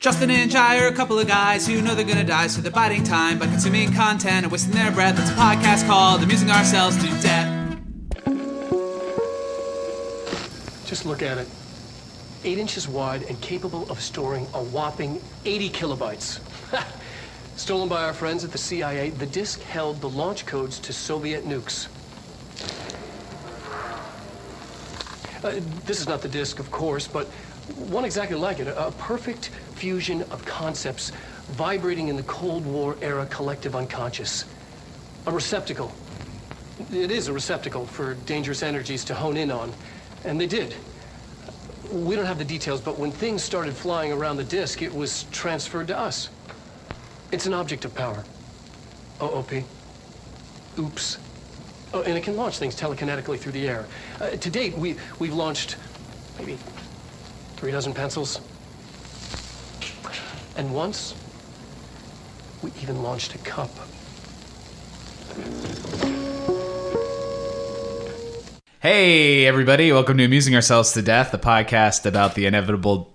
Justin and Jiah are a couple of guys who know they're gonna die, so they're biding time by consuming content and wasting their breath. It's a podcast called Amusing Ourselves to Death. Just look at it. 8 inches wide and capable of storing a whopping 80 kilobytes. Stolen by our friends at the CIA, the disk held the launch codes to Soviet nukes. This is not the disk, of course, but one exactly like it. A perfect fusion of concepts vibrating in the Cold War era collective unconscious. A receptacle. It is a receptacle for dangerous energies to hone in on. And they did. We don't have the details, but when things started flying around the disk, it was transferred to us. It's an object of power. OOP. Oops. Oh, and it can launch things telekinetically through the air. To date, we've launched maybe 3 dozen pencils. And once, we even launched a cup. Hey, everybody. Welcome to Amusing Ourselves to Death, the podcast about the inevitable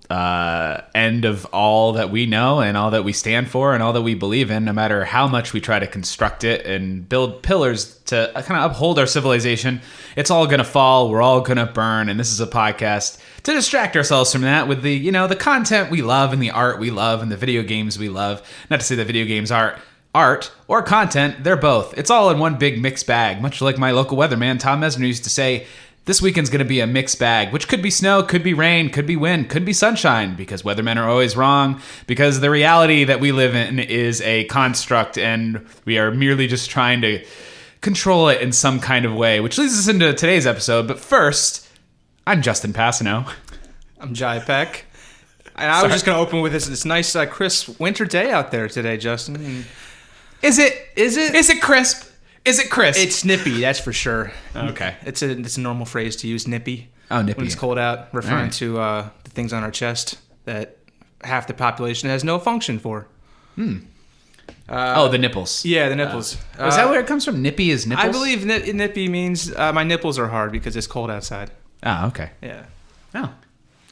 end of all that we know and all that we stand for and all that we believe in, no matter how much we try to construct it and build pillars to kind of uphold our civilization. It's all going to fall. We're all going to burn. And this is a podcast to distract ourselves from that with the, the content we love and the art we love and the video games we love. Not to say that video games are art or content, they're both. It's all in one big mixed bag, much like my local weatherman, Tom Mesner, used to say, this weekend's going to be a mixed bag, which could be snow, could be rain, could be wind, could be sunshine, because weathermen are always wrong, because the reality that we live in is a construct, and we are merely just trying to control it in some kind of way, which leads us into today's episode. But first, I'm Justin Passano. I'm Jiah Peck. And I was just going to open with this nice, crisp winter day out there today, Justin. Is it crisp? Is it crisp? It's nippy, that's for sure. Okay. It's a normal phrase to use, nippy. Oh, nippy. When it's cold out, referring to the things on our chest that half the population has no function for. The nipples. Yeah, the nipples. Is that where it comes from? Nippy is nipples? I believe nippy means my nipples are hard because it's cold outside. Oh, okay. Yeah. Oh.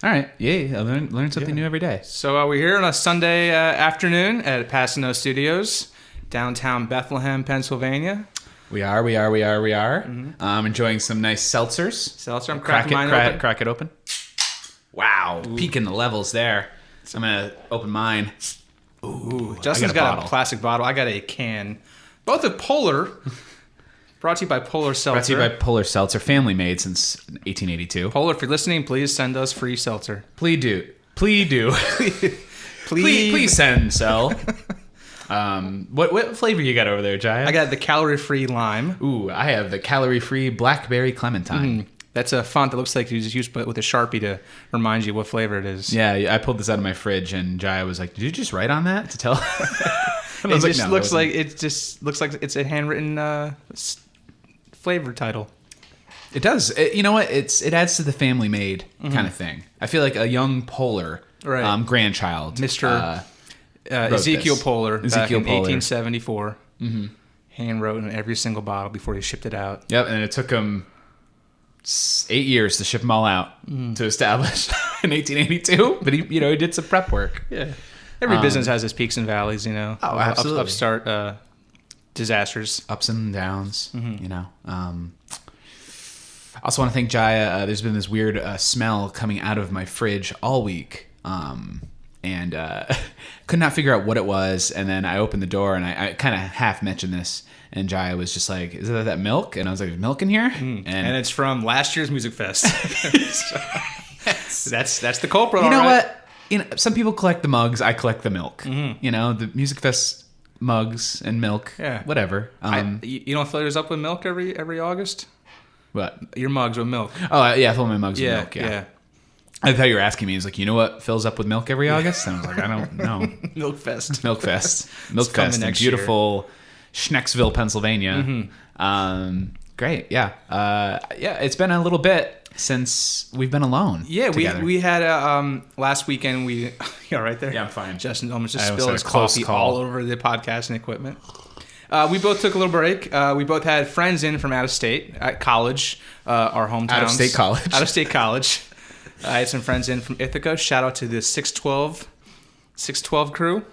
All right. Yay. I learn something new every day. So we're here on a Sunday afternoon at Passano Studios, downtown Bethlehem, Pennsylvania. We are. Mm-hmm. Enjoying some nice seltzers. Seltzer. I'm cracking mine open. Crack it open. Wow. Ooh. Peaking the levels there. I'm going to open mine. Ooh. Justin's got a plastic bottle. I got a can. Both of Polar. Brought to you by Polar Seltzer. Brought to you by Polar Seltzer. Family made since 1882. Polar, if you're listening, please send us free seltzer. Please do. Please send so. What flavor you got over there, Jiah? I got the calorie-free lime. Ooh, I have the calorie-free blackberry clementine. That's a font that looks like you just used with a Sharpie to remind you what flavor it is. Yeah, I pulled this out of my fridge, and Jiah was like, "Did you just write on that to tell?" It just looks like it's a handwritten flavor title. It does. You know what? It adds to the family made kind of thing. I feel like a young Polar grandchild, Mr. Ezekiel Polar, back in 1874, hand wrote in every single bottle before he shipped it out. Yep, and it took him 8 years to ship them all out to establish in 1882. But he did some prep work. Yeah, every business has its peaks and valleys. Oh, absolutely. Upstart disasters, ups and downs. I also want to thank Jiah. There's been this weird smell coming out of my fridge all week. And could not figure out what it was. And then I opened the door, and I kind of half mentioned this. And Jiah was just like, "Is that milk?" And I was like, "Is milk in here?" And it's from last year's Music Fest. That's the culprit. You know what? Some people collect the mugs. I collect the milk. The Music Fest mugs and milk. Yeah. Whatever. You don't fill yours up with milk every August? What? Your mugs with milk. Oh, yeah. I fill my mugs with milk. Yeah. I thought you were asking me. He's like, you know what fills up with milk every August? And I was like, I don't know. Milk Fest. Milk Fest in beautiful Schnecksville, Pennsylvania. Great. Yeah. It's been a little bit since we've been alone. Yeah, we had last weekend. You all right there? Yeah, I'm fine. Justin almost just spilled his coffee all over the podcasting equipment. We both took a little break. We both had friends in from out of state at college, our hometowns. Out of state college. I had some friends in from Ithaca. Shout out to the 612 612 crew.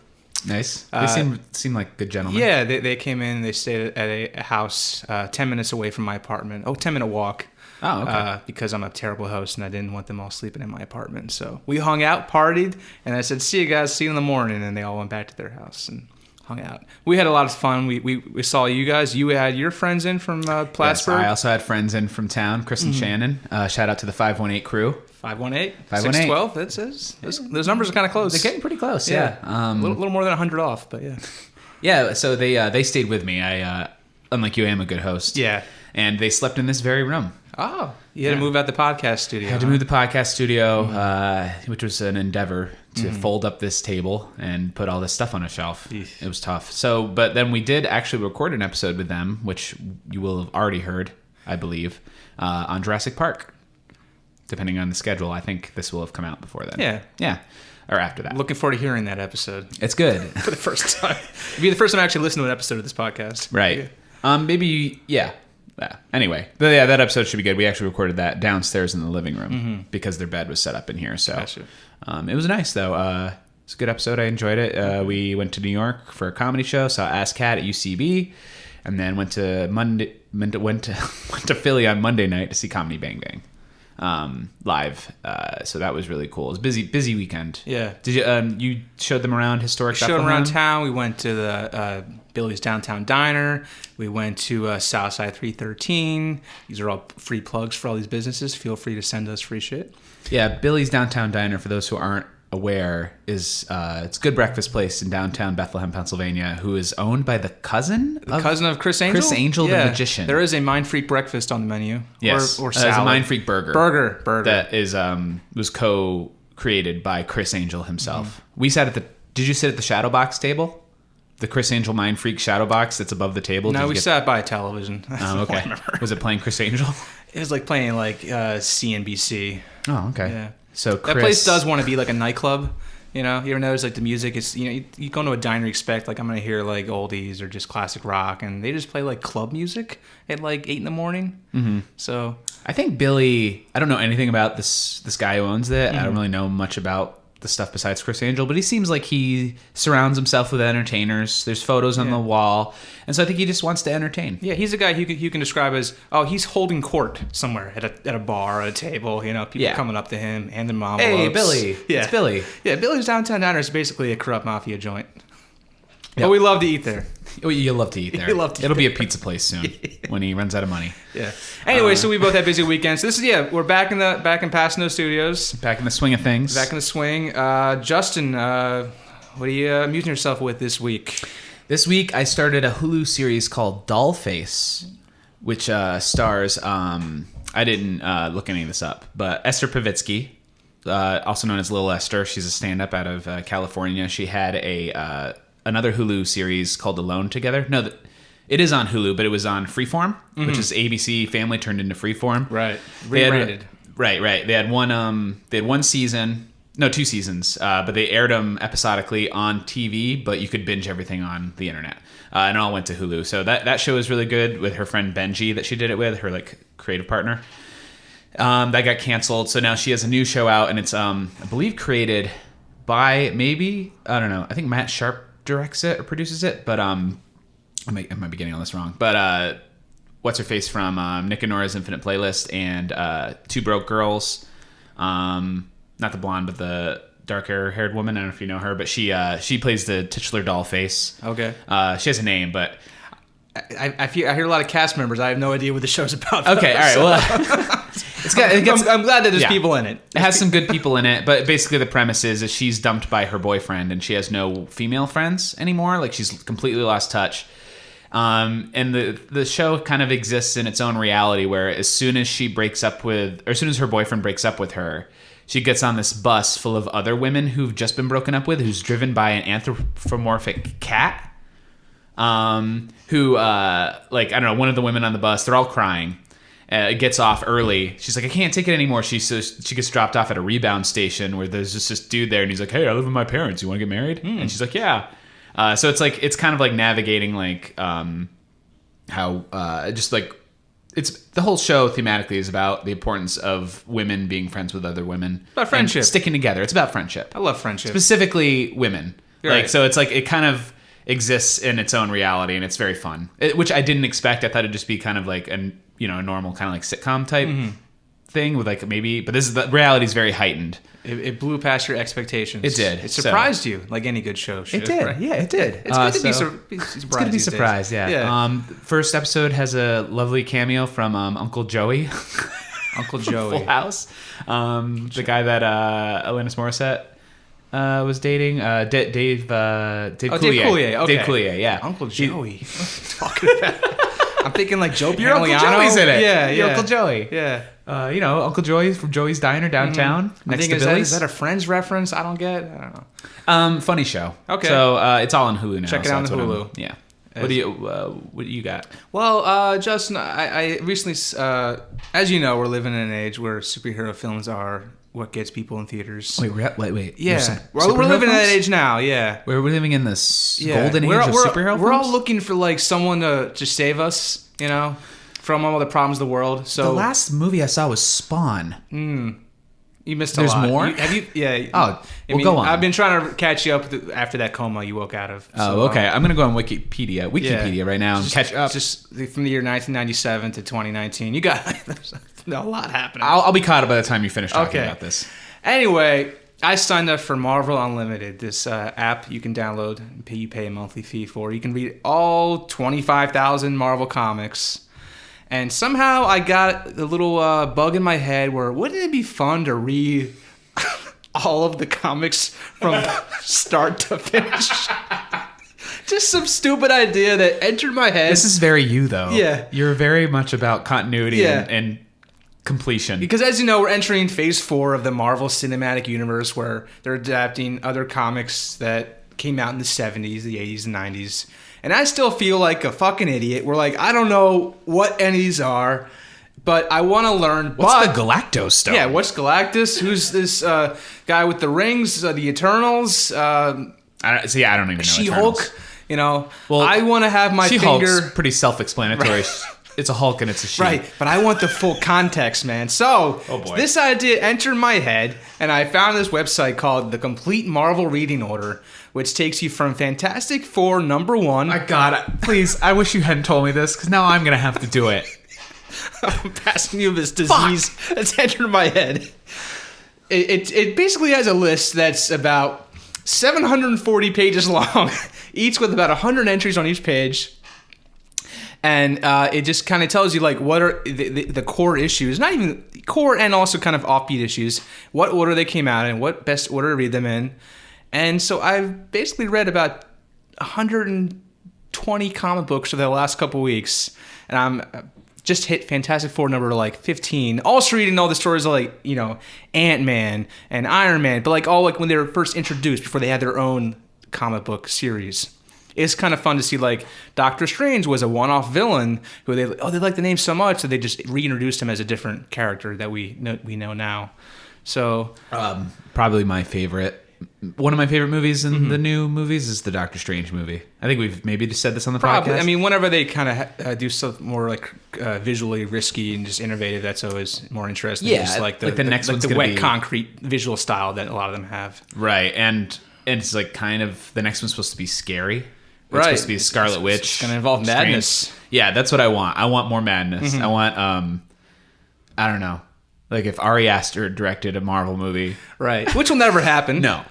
Nice. They seem like good gentlemen. Yeah, they came in. They stayed at a house 10 minutes away from my apartment. 10-minute walk. Oh, okay. Because I'm a terrible host and I didn't want them all sleeping in my apartment. So we hung out, partied, and I said, "See you guys, see you in the morning." And they all went back to their house and hung out. We had a lot of fun. We saw you guys. You had your friends in from Plattsburgh. Yes, I also had friends in from town, Chris and Shannon. Shout out to the 518 crew. 518, 612. That says those numbers are kind of close. They're getting pretty close. Yeah. A little more than 100 off, but yeah. Yeah. So they stayed with me. I unlike you, I am a good host. Yeah. And they slept in this very room. Oh, you had to move out the podcast studio. I had to move the podcast studio, which was an endeavor to fold up this table and put all this stuff on a shelf. It was tough. So, but then we did actually record an episode with them, which you will have already heard, I believe, on Jurassic Park. Depending on the schedule, I think this will have come out before then. Yeah. Yeah. Or after that. Looking forward to hearing that episode. It's good. For the first time. It'd be the first time I actually listened to an episode of this podcast. Right. Yeah. Maybe, yeah. Anyway, but yeah, that episode should be good. We actually recorded that downstairs in the living room because their bed was set up in here. So it was nice, though. It's a good episode. I enjoyed it. We went to New York for a comedy show, saw Ass Cat at UCB, and then went to Philly on Monday night to see Comedy Bang Bang. Live, so that was really cool. It was busy weekend. Yeah. Did you showed them around historic? Showed them around town. We went to the Billy's Downtown Diner. We went to Southside 313. These are all free plugs for all these businesses. Feel free to send us free shit. Yeah, Billy's Downtown Diner, for those who aren't aware, is it's a good breakfast place in downtown Bethlehem, Pennsylvania, who is owned by the cousin of Chris Angel. Chris Angel, the magician. There is a Mind Freak breakfast on the menu. Yes, or salad. There's a Mind Freak burger. Burger that is was co-created by Chris Angel himself. We sat at Did you sit at the Shadow Box table? The Chris Angel Mind Freak Shadow Box that's above the table? No, we sat by a television. Oh, okay. Was it playing Chris Angel? It was like playing CNBC. Oh, okay. Yeah. So that place does want to be like a nightclub. You know, you ever notice like the music is, you go into a diner, you expect like I'm going to hear like oldies or just classic rock, and they just play like club music at like 8 a.m. Mm-hmm. So I think Billy, I don't know anything about this guy who owns it. I don't really know much about the stuff besides Chris Angel, but he seems like he surrounds himself with entertainers. There's photos on the wall, and so I think he just wants to entertain. Yeah, he's a guy you can describe as, he's holding court somewhere at a bar, at a table. People coming up to him, handing him envelopes. Hey, Billy. Yeah. It's Billy. Yeah, Billy's Downtown Diner is basically a corrupt mafia joint. Yep. But we love to eat there. You'll love to eat there. It'll be a pizza place soon when he runs out of money. Yeah. Anyway, so we both had busy weekends. So we're back in Pasadena Studios. Back in the swing of things. Back in the swing. Justin, what are you amusing yourself with this week? This week I started a Hulu series called Dollface, which stars I didn't look any of this up, but Esther Pavitsky, also known as Lil Esther. She's a stand-up out of California. She had another Hulu series called Alone Together. No, it is on Hulu, but it was on Freeform, which is ABC Family turned into Freeform. Right. Rebranded. Right. They had one season, no, 2 seasons, but they aired them episodically on TV, but you could binge everything on the internet. And it all went to Hulu. So that show is really good with her friend Benji that she did it with, her like creative partner. That got canceled. So now she has a new show out, and it's I believe created by I don't know. I think Matt Sharp directs it or produces it, but I might be getting all this wrong. But what's her face from Nick and Nora's Infinite Playlist and Two Broke Girls, not the blonde but the dark haired woman. I don't know if you know her, but she plays the titular Dollface. Okay. She has a name, but I hear a lot of cast members. I have no idea what the show's about. Okay, all right. Well, I'm glad that there's people in it. It has some good people in it, but basically the premise is she's dumped by her boyfriend and she has no female friends anymore. Like she's completely lost touch. And the show kind of exists in its own reality where as soon as her boyfriend breaks up with her, she gets on this bus full of other women who've just been broken up with, who's driven by an anthropomorphic cat. Who I don't know, one of the women on the bus, they're all crying. Gets off early. She's like, I can't take it anymore. She gets dropped off at a rebound station where there's just this dude there, and he's like, hey, I live with my parents. You want to get married? And she's like, yeah. So it's kind of like navigating how just like it's the whole show thematically is about the importance of women being friends with other women. About friendship. And sticking together. It's about friendship. I love friendship. Specifically women. You're like right. So it's like it kind of exists in its own reality, and it's very fun. Which I didn't expect. I thought it'd just be kind of like a normal kind of like sitcom type thing with like maybe, but the reality is very heightened. It blew past your expectations. It did. It surprised you, like any good show should. It did. Right? Yeah, it did. It's good to be It's surprised. good to be these days. surprised. Yeah. First episode has a lovely cameo from Uncle Joey. Uncle Joey. Full House. The guy that Alanis Morissette was dating. Dave Coulier. Dave Coulier. Okay. Dave Coulier. Yeah. Uncle Joey. What are you talking about? I'm thinking like Joe Your Uncle Pantoliano. Joey's in it. Yeah, Your yeah. Uncle Joey. Yeah. Uncle Joey from Joey's Diner downtown next to Billy's. Is that a Friends reference? I don't know. Funny show. Okay. So it's all on Hulu now. Check it so out on that's what Hulu. Yeah. What do you got? Well, Justin, I recently, as you know, we're living in an age where superhero films are what gets people in theaters. Wait. Yeah, we're living in that age now. Yeah, We're living in this yeah. golden age of superhero We're all films? looking for like someone to just save us, from all the problems of the world. So The last movie I saw was Spawn. you missed There's a lot. more? Have you? Yeah. Oh, go on. I've been trying to catch you up after that coma you woke out of. Oh, okay. I'm going to go on Wikipedia right now and catch up. Just from the year 1997 to 2019. You got there's a lot happening. I'll be caught up by the time you finish talking Okay. about this. Anyway, I signed up for Marvel Unlimited, this app you can download and you pay a monthly fee for. You can read all 25,000 Marvel comics. And somehow I got a little bug in my head where wouldn't it be fun to read all of the comics from start to finish? Just some stupid idea that entered my head. This is very you, though. Yeah. You're very much about continuity Yeah. and completion. Because as you know, we're entering phase 4 of the Marvel Cinematic Universe where they're adapting other comics that came out in the 70s, the 80s, and 90s. And I still feel like a fucking idiot. We're like, I don't know what any of these are, but I want to learn. What's the Galactus Stone? Yeah, what's Galactus? Who's this guy with the rings? The Eternals? I don't even know. She-Hulk? Eternals. Well, I want to have my She-Hulk's finger... pretty self-explanatory. It's a Hulk and it's a she. Right, but I want the full context, man. So, Oh, boy. this idea entered my head, and I found this website called The Complete Marvel Reading Order, which takes you from Fantastic Four #1. My God, please, I wish you hadn't told me this, because now I'm going to have to do it. I'm passing you this disease that's entered my head. It basically has a list that's about 740 pages long, each with about 100 entries on each page. And it just kind of tells you like what are the core issues, not even core and also kind of offbeat issues, what order they came out in, what best order to read them in. And so I've basically read about 120 comic books over the last couple weeks, and I'm just hit Fantastic Four number like 15. Also reading all the stories of like, Ant-Man and Iron Man, but like all like when they were first introduced before they had their own comic book series. It's kind of fun to see like Doctor Strange was a one-off villain who they like the name so much that they just reintroduced him as a different character that we know now. So Probably my favorite. One of my favorite movies in the new movies is the Doctor Strange movie. I think we've maybe just said this on the probably, podcast. I mean, whenever they kind of do stuff more like visually risky and just innovative, that's always more interesting. Yeah, just like the next one's the gonna wet be concrete visual style that a lot of them have. Right, and it's like kind of the next one's supposed to be scary. It's Right. supposed to be a Scarlet Witch. It's going to involve Strange. madness. Yeah, that's what I want. I want more madness. I want I don't know. Like if Ari Aster directed a Marvel movie. Right. Which will never happen. No.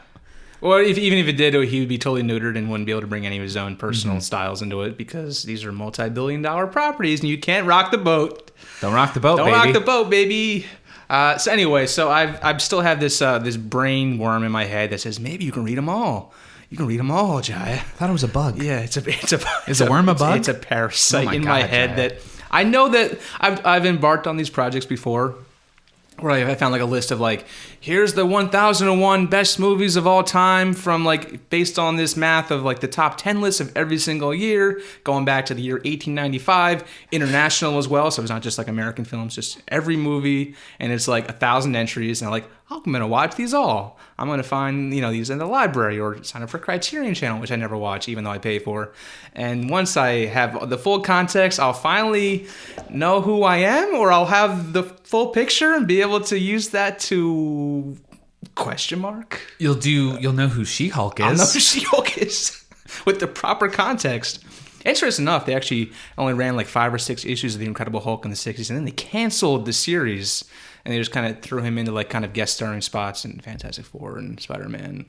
Or even if it did, he would be totally neutered and wouldn't be able to bring any of his own personal styles into it because these are multi-billion-dollar properties and you can't rock the boat. Don't rock the boat, Don't baby. rock the boat, baby. So anyway, so I still have this this brain worm in my head that says maybe you can read them all. You can read them all, Jiah. I thought it was a bug. Yeah, it's Is a worm a bug? It's a parasite Oh my in God, my head Jiah. that I know that I've embarked on these projects before. Where I found like a list of like, here's the 1001 best movies of all time from like based on this math of like the top 10 lists of every single year, going back to the year 1895, international as well. So it's not just like American films, just every movie. And it's like 1,000 entries. And I'm like, I'm going to watch these all. I'm going to find, these in the library or sign up for Criterion Channel, which I never watch, even though I pay for. And once I have the full context, I'll finally know who I am, or I'll have the full picture and be able to use that to question mark. You'll know who She-Hulk is. I'll know who She-Hulk is with the proper context. Interesting enough, they actually only ran like 5 or 6 issues of The Incredible Hulk in the 60s, and then they canceled the series, and they just kind of threw him into like kind of guest starring spots in Fantastic Four and Spider-Man.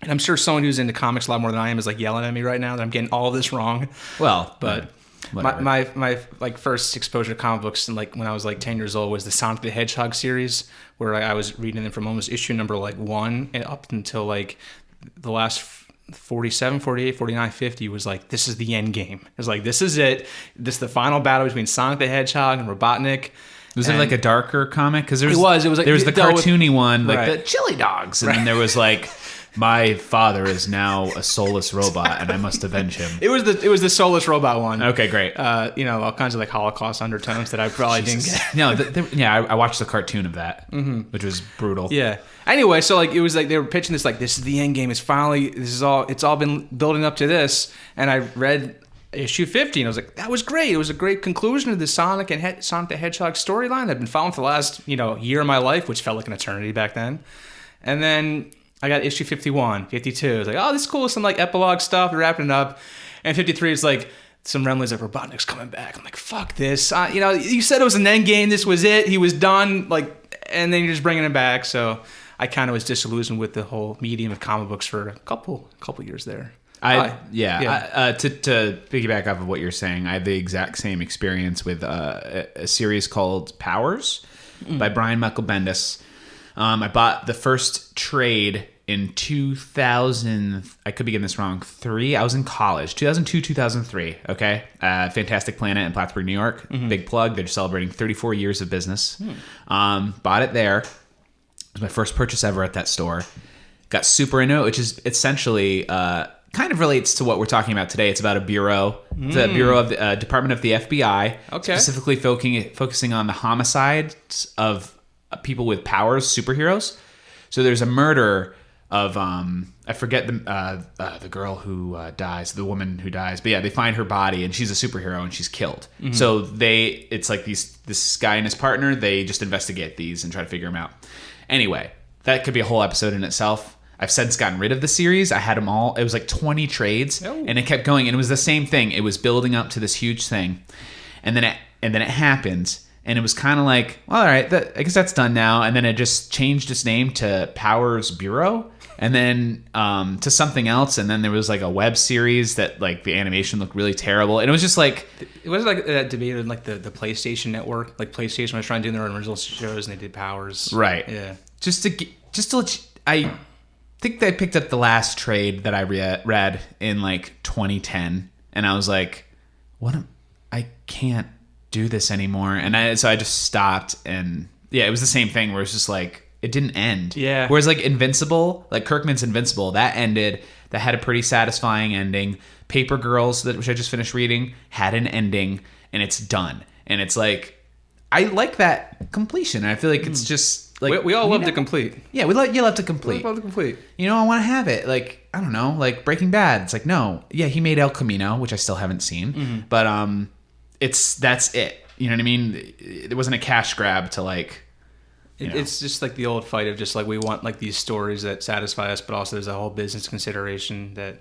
And I'm sure someone who's into comics a lot more than I am is like yelling at me right now that I'm getting all of this wrong. Well, but my like first exposure to comic books, and like when I was like 10 years old, was the Sonic the Hedgehog series, where I was reading them from almost issue number like 1 and up until like the last 47, 48, 49, 50 was like, this is the end game. It was like, this is it. This is the final battle between Sonic the Hedgehog and Robotnik. Was it like a darker comic? Because it was like, there was the cartoony one, like right. the chili dogs, and then there was like, my father is now a soulless robot, and I must avenge him. It was the soulless robot one. Okay, great. All kinds of like Holocaust undertones that I probably didn't get. No, I watched the cartoon of that, which was brutal. Yeah. Anyway, so like it was like they were pitching this like, this is the end game. It's finally it's all been building up to this, and I read issue 50, and I was like, that was great. It was a great conclusion of the Sonic the Hedgehog storyline that I've been following for the last year of my life, which felt like an eternity back then. And then I got issue 51, 52. I was like, oh, this is cool. Some like epilogue stuff. They're wrapping it up. And 53 is like some remnants of Robotnik's coming back. I'm like, fuck this. You said it was an end game. This was it. He was done. Like, and then you're just bringing him back. So I kind of was disillusioned with the whole medium of comic books for a couple years there. To piggyback off of what you're saying, I had the exact same experience with a series called Powers by Brian Michael Bendis. I bought the first trade in 2000. I could be getting this wrong. 3. I was in college. 2002, 2003. Okay. Fantastic Planet in Plattsburgh, New York. Big plug. They're celebrating 34 years of business. Bought it there. It was my first purchase ever at that store. Got super into it, which is essentially kind of relates to what we're talking about today. It's about a bureau, the Bureau of the Department of the FBI, specifically focusing on the homicides of people with powers, superheroes. So there's a murder of I forget the girl who dies, the woman who dies, but yeah, they find her body and she's a superhero and she's killed. So it's like this guy and his partner, they just investigate these and try to figure them out. Anyway, that could be a whole episode in itself. I've since gotten rid of the series. I had them all. It was like 20 trades, and it kept going. And it was the same thing. It was building up to this huge thing, and then it happened, and it was kind of like, well, all right, I guess that's done now. And then it just changed its name to Powers Bureau, and then to something else. And then there was like a web series that like the animation looked really terrible, and it was just like it was like that debate in like the PlayStation Network. Like PlayStation was trying to do their original shows, and they did Powers. Right. Yeah. Just to let you, I think they picked up the last trade that I read in like 2010, and I was like, I can't do this anymore. And so I just stopped, and yeah, it was the same thing where it's just like, it didn't end. Yeah. Whereas like Invincible, like Kirkman's Invincible, that ended, that had a pretty satisfying ending. Paper Girls, which I just finished reading, had an ending, and it's done. And it's like, I like that completion. And I feel like it's just like, we all love to complete. Yeah, you love to complete. We love to complete. I want to have it. Like, I don't know, like Breaking Bad. It's like, no, yeah, he made El Camino, which I still haven't seen, but that's it. You know what I mean? It wasn't a cash grab to like. It's just like the old fight of just like, we want like these stories that satisfy us, but also there's a whole business consideration that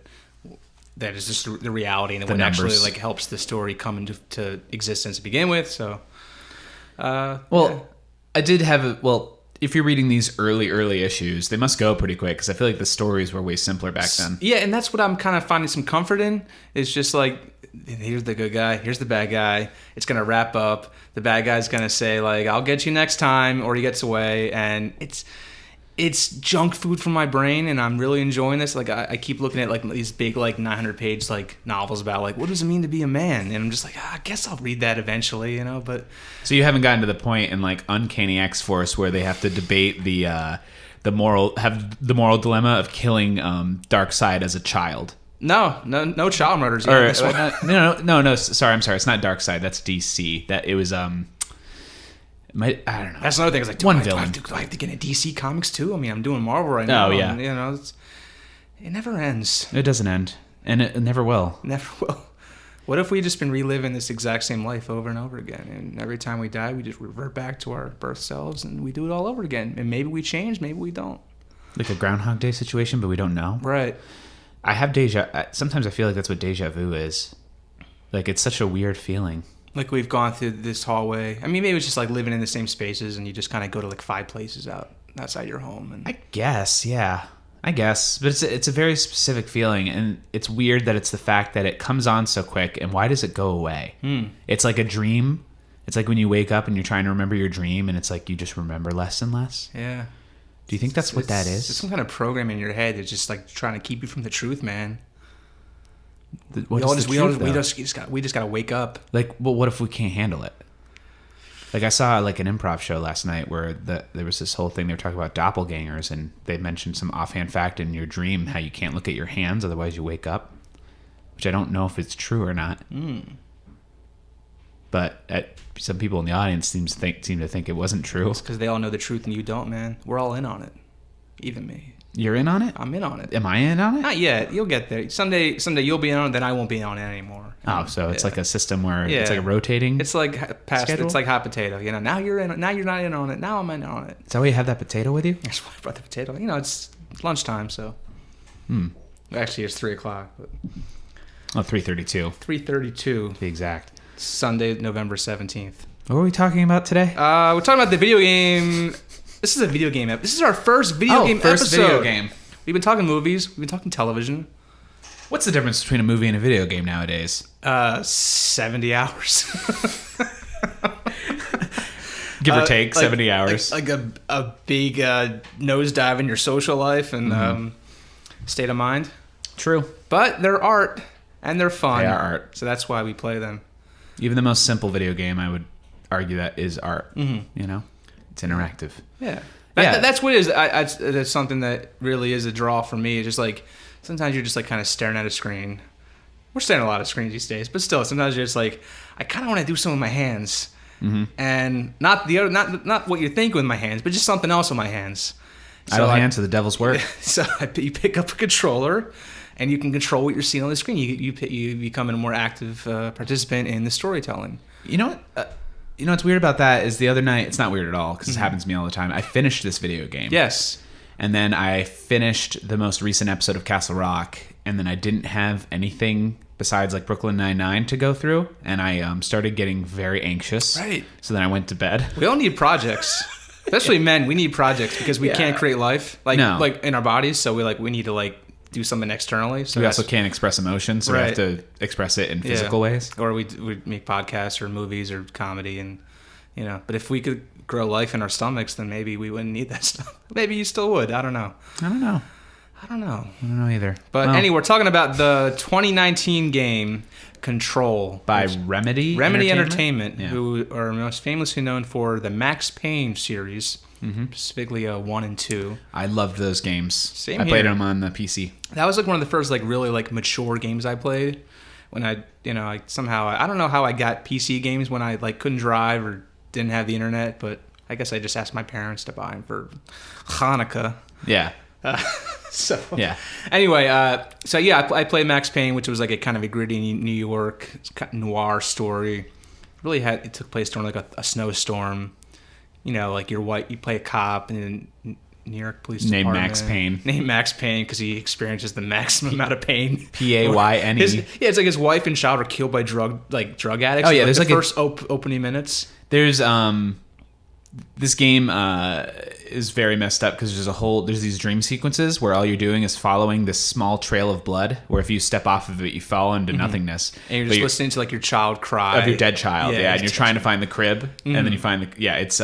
is just the reality, and what actually like helps the story come into existence to begin with. So, I did have if you're reading these early issues, they must go pretty quick, because I feel like the stories were way simpler back then. Yeah, and that's what I'm kind of finding some comfort in. It's just like, here's the good guy, here's the bad guy. It's going to wrap up. The bad guy's going to say, like, I'll get you next time, or he gets away. And it's junk food for my brain, and I'm really enjoying this. Like, I keep looking at, like, these big, like, 900-page, like, novels about, like, what does it mean to be a man? And I'm just like, I guess I'll read that eventually, but... So you haven't gotten to the point in, like, Uncanny X-Force where they have to debate the moral dilemma of killing Darkseid as a child? No child murders yet. No. Sorry, I'm sorry. It's not Darkseid. That's DC. That it was I don't know. That's another thing. It's like, One villain. do I have to get into DC Comics too? I mean, I'm doing Marvel right now. Oh, yeah. And, it never ends. It doesn't end. And it never will. Never will. What if we just been reliving this exact same life over and over again? And every time we die, we just revert back to our birth selves and we do it all over again. And maybe we change, maybe we don't. Like a Groundhog Day situation, but we don't know. Right. Sometimes I feel like that's what deja vu is. Like, it's such a weird feeling. Like we've gone through this hallway. I mean, maybe it's just like living in the same spaces and you just kind of go to like 5 places outside your home. And I guess, yeah. I guess. But it's a very specific feeling, and it's weird that it's the fact that it comes on so quick, and why does it go away? It's like a dream. It's like when you wake up and you're trying to remember your dream, and it's like you just remember less and less. Yeah. Do you think that's what that is? It's some kind of program in your head that's just like trying to keep you from the truth, man. We just gotta wake up. Like, well, what if we can't handle it? Like, I saw like an improv show last night where there was this whole thing. They were talking about doppelgangers, and they mentioned some offhand fact in your dream how you can't look at your hands, otherwise you wake up. Which I don't know if it's true or not. But some people in the audience seem to think it wasn't true. It's because they all know the truth and you don't, man. We're all in on it, even me. You're in on it? I'm in on it. Am I in on it? Not yet. You'll get there. Someday you'll be in on it, then I won't be on it anymore. Oh, so it's like a system where it's like a rotating. It's like schedule? It's like hot potato. Now you're in. Now you're not in on it. Now I'm in on it. Is that why you have that potato with you? That's why I brought the potato. It's lunchtime, so. Actually, it's 3:00. But... Oh, 3:32. 3:32. To be exact. Sunday, November 17th. What are we talking about today? We're talking about the video game. This is a video game. This is our first video game episode. Video game. We've been talking movies. We've been talking television. What's the difference between a movie and a video game nowadays? 70 hours. Give or take, 70 hours. Like a big nosedive in your social life and state of mind. True. But they're art, and they're fun. They are art. So that's why we play them. Even the most simple video game, I would argue that is art. It's interactive. Yeah. That's what it is. That's something that really is a draw for me. It's just like sometimes you're just like kind of staring at a screen. We're staring at a lot of screens these days, but still, sometimes you're just like, I kind of want to do something with my hands, and not what you're thinking with my hands, but just something else with my hands. Idle hands are the devil's work. So you pick up a controller, and you can control what you're seeing on the screen. You become a more active participant in the storytelling. You know what? What's weird about that is the other night, it's not weird at all because it happens to me all the time. I finished this video game. Yes. And then I finished the most recent episode of Castle Rock, and then I didn't have anything besides like Brooklyn Nine-Nine to go through, and I started getting very anxious. Right. So then I went to bed. We all need projects. Especially men, we need projects because we can't create life like in our bodies, so we need to do something externally. So we also can't express emotion, so we have to express it in physical ways. Or we make podcasts or movies or comedy, and But if we could grow life in our stomachs, then maybe we wouldn't need that stuff. Maybe you still would. I don't know. I don't know either. But anyway, we're talking about the 2019 game Control by Remedy Entertainment, who are most famously known for the Max Payne series. Specifically 1 and 2. I loved those games. Same I played them on the PC. That was one of the first really mature games I played. When I don't know how I got PC games when I couldn't drive or didn't have the internet, but I guess I just asked my parents to buy them for Hanukkah. Yeah. Anyway, I played Max Payne, which was a kind of a gritty New York noir story. It took place during a snowstorm. You play a cop in New York Police Department. Named Max Payne because he experiences the maximum amount of pain. Payne. It's like his wife and child are killed by drug addicts. Oh yeah, there's the first opening minutes. There's this game is very messed up because there's these dream sequences where all you're doing is following this small trail of blood where if you step off of it you fall into nothingness, and you're just listening to your child cry of your dead child, and you're trying to find the crib, and then you find it's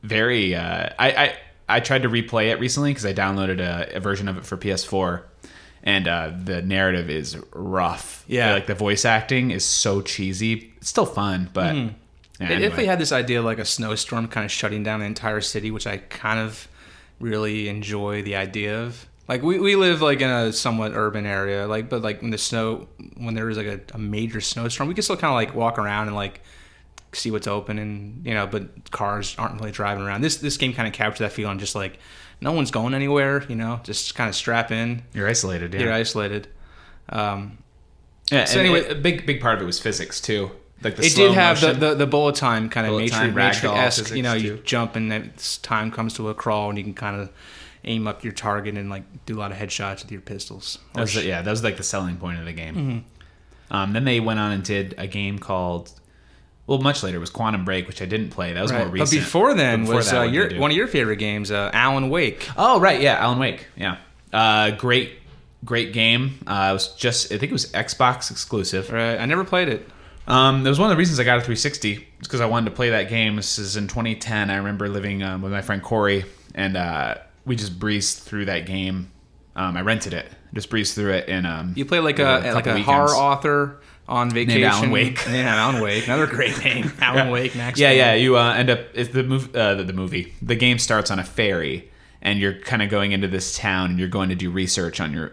very I tried to replay it recently because I downloaded a version of it for PS4, and the narrative is rough. The voice acting is so cheesy. It's still fun, but If they had this idea a snowstorm kind of shutting down the entire city, which I kind of really enjoy the idea of. We live in a somewhat urban area, but in the snow, when there is a major snowstorm, we can still kind of walk around and see what's open, and but cars aren't really driving around. This game kind of captures that feeling, just like no one's going anywhere. Just kind of strap in. You're isolated. Yeah. You're isolated. Yeah. So Anyway, anyway, a big part of it was physics too. Like the it slow did have motion. the bullet time kind of Bullet time, ragdoll Matrix-esque. physics, You too. jump and then time comes to a crawl, and you can kind of aim up your target and like do a lot of headshots with your pistols. That was like the selling point of the game. Then they went on and did a game called, well, much later, it was Quantum Break, which I didn't play. That was more But recent. before then Before was that, what did you do? one of your favorite games, Alan Wake. Oh, right, yeah, Alan Wake, yeah. Great game. It was I think it was Xbox exclusive. Right, I never played it. That was one of the reasons I got a 360. It's because I wanted to play that game. This is in 2010. I remember living with my friend Corey, and we just breezed through that game. I rented it, just breezed through it in. You play like couple a weekends. horror author on vacation. Alan Wake. Yeah, Alan Wake. Another great name. Alan Wake. Next. Yeah. You end up. It's the movie. The game starts on a ferry, and you're kind of going into this town, and you're going to do research on your